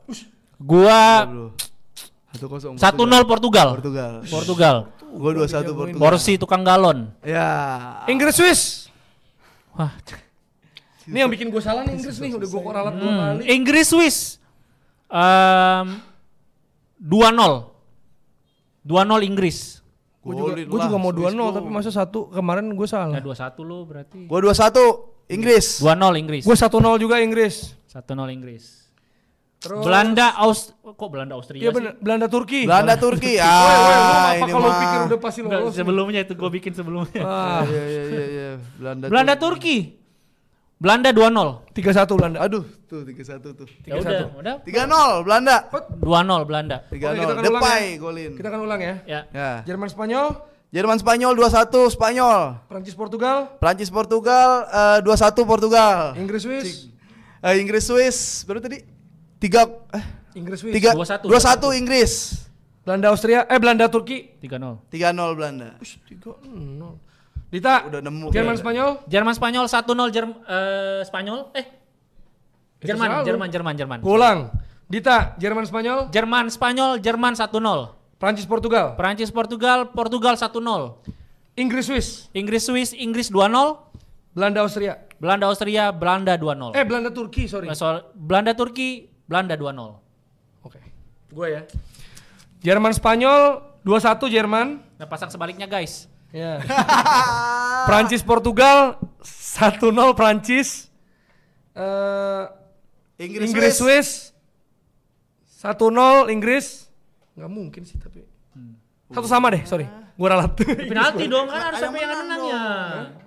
Gua 1-0 1-0 Portugal. Portugal. Gua 2-1 Portugal. Borsi tukang galon. Ya. Inggris Swiss. Wah. Ini yang bikin gue salah nih Inggris nih. Udah gue ralat 2 kali. Inggris Swiss. 2-0. 2-0 Inggris. Golin Gue lah, juga mau Swiss 2-0 goal. tapi masa 1 kemarin gue salah. Ya 2-1 lu berarti. Gua 2-1 Inggris. 2-0 Inggris. Gue 1-0 juga Inggris. 1-0 Inggris. Terus Belanda Austria iya sih? bener, Belanda Turki. Belanda Turki. Woi, lu apa Ini kalau mah. pikir udah pasti Enggak, lolos? sebelumnya itu gue bikin sebelumnya. Ah, Iya. Belanda Turki. Belanda 2-0. 3-1 Belanda. Aduh, tuh 3-1 tuh. Ya udah. 3-0 Belanda. 2-0 Belanda. 3-0 kita akan ulang Depay ya. golin. Kita akan ulang ya. Ya. Ya. Jerman Spanyol, Jerman Spanyol 2-1 Spanyol. Prancis Portugal, Prancis Portugal 2-1 Portugal. Inggris Swiss, Inggris Swiss baru tadi 3 Inggris Swiss, 2-1. 2-1 Inggris. Belanda Turki. 3-0. 3-0 Belanda. 3-0. Dita, Udah nemu. Jerman kayaknya. Spanyol, Jerman Spanyol 1-0 Spanyol. Jerman. Gua ulang. Dita, Jerman Spanyol, Jerman 1-0. Prancis Portugal, Prancis Portugal 1-0. Inggris Swiss, Inggris Swiss, Inggris 2-0. Belanda Austria. Belanda Austria, Belanda 2-0. Belanda Turki, sorry. Belanda Turki, Belanda 2-0. Oke. Gue ya. Jerman Spanyol 2-1 Jerman. Nah, pasang sebaliknya guys. Ya. Prancis Portugal 1-0 Prancis. Inggris Swiss 1-0 Inggris. Nggak mungkin sih tapi. Satu sama deh, sorry. Gue ralat. Penalti dong kan harus sampai yang menangnya.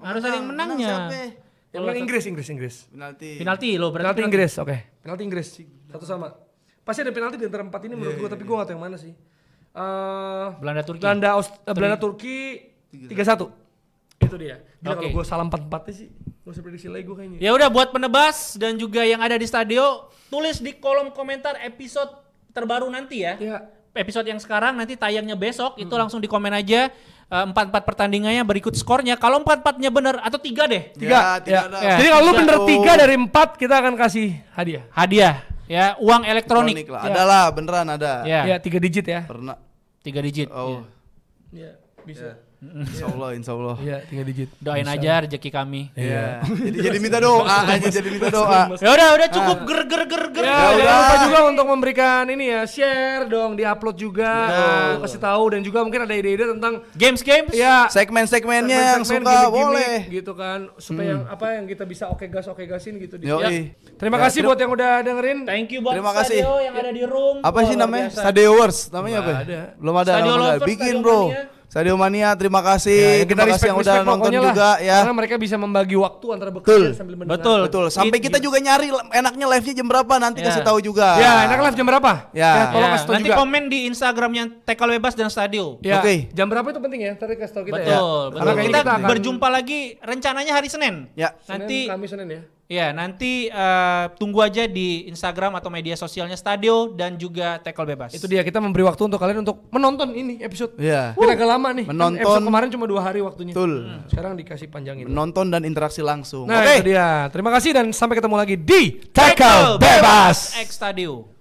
Harus ada yang menangnya. Yang menang Inggris. Penalti lo berarti Penalti Inggris, oke. Penalti Inggris. Satu sama. Pasti ada penalti di antara 4 ini menurut gue, tapi gue nggak tahu yang mana sih. Belanda Turki. Belanda Turki 3-1. Itu dia. Gila Oke. kalau gue salah 4-4 sih. Gue usah prediksi lagi gue kayaknya. Ya udah buat penebas dan juga yang ada di stadion, tulis di kolom komentar episode terbaru nanti ya. Iya. Episode yang sekarang nanti tayangnya besok itu langsung di komen aja 4-4 pertandingannya berikut skornya. Kalau 4-4-nya benar atau 3 deh. 3. Ya, Ya. ada. Ya. Jadi kalau lu Tiga. bener 3 dari 4 kita akan kasih hadiah. Hadiah ya, uang elektronik. Elektronik lah. Ada lah, beneran ada. Ya, Ya 3 digit ya. Pernah. 3 digit. Oh. Iya, bisa. Insya Allah. Iya, 3 digit. Doain aja rezeki kami. Iya. Jadi minta doa aja, jadi minta doa. Ya udah cukup ger. Ya, jangan lupa juga untuk memberikan ini ya, share dong, di-upload juga, kasih tahu dan juga mungkin ada ide-ide tentang Games. ya Segmen-segmennya yang segmen-segmen, suka gimmick-gimmick boleh. gitu kan, supaya yang kita bisa gasin gitu. Yoi. Terima kasih buat yang udah dengerin. Thank you buat Terima kasih. Stadio yang ada di room. Apa sih Luar namanya? biasa. Stadio Wars namanya apa? Nggak ada. Belum ada. Stadio nama Lovers, ada. Bikin Stadio bro. Mania. Stadio Mania, terima kasih. Ya, kita Terima kasih yang udah respect nonton pokoknya lah. juga ya. Karena mereka bisa membagi waktu antara Betul. bekerja sambil mendengar. Betul. Sampai kita juga nyari enaknya live-nya jam berapa nanti Ya. kasih tahu juga. Ya, enak live jam berapa? Ya. Tolong Ya, kasih tahu nanti juga. komen di Instagramnya Tackle Bebas dan Stadio. Ya, Oke. jam berapa itu penting ya? Tadi kasih tahu kita ya. Betul. Karena kayaknya Kita, kita akan berjumpa lagi rencananya hari Senin. Ya. Nanti Kami Senin ya. ya nanti tunggu aja di Instagram atau media sosialnya Stadio dan juga Tackle Bebas. Itu dia, kita memberi waktu untuk kalian untuk menonton ini episode. Iya. Kita agak lama nih. Kan Menonton. episode kemarin cuma 2 hari waktunya. Betul. Sekarang dikasih panjangin. Menonton dan interaksi langsung. Nah, Oke. itu dia. Terima kasih dan sampai ketemu lagi di Tackle Bebas. X Stadio.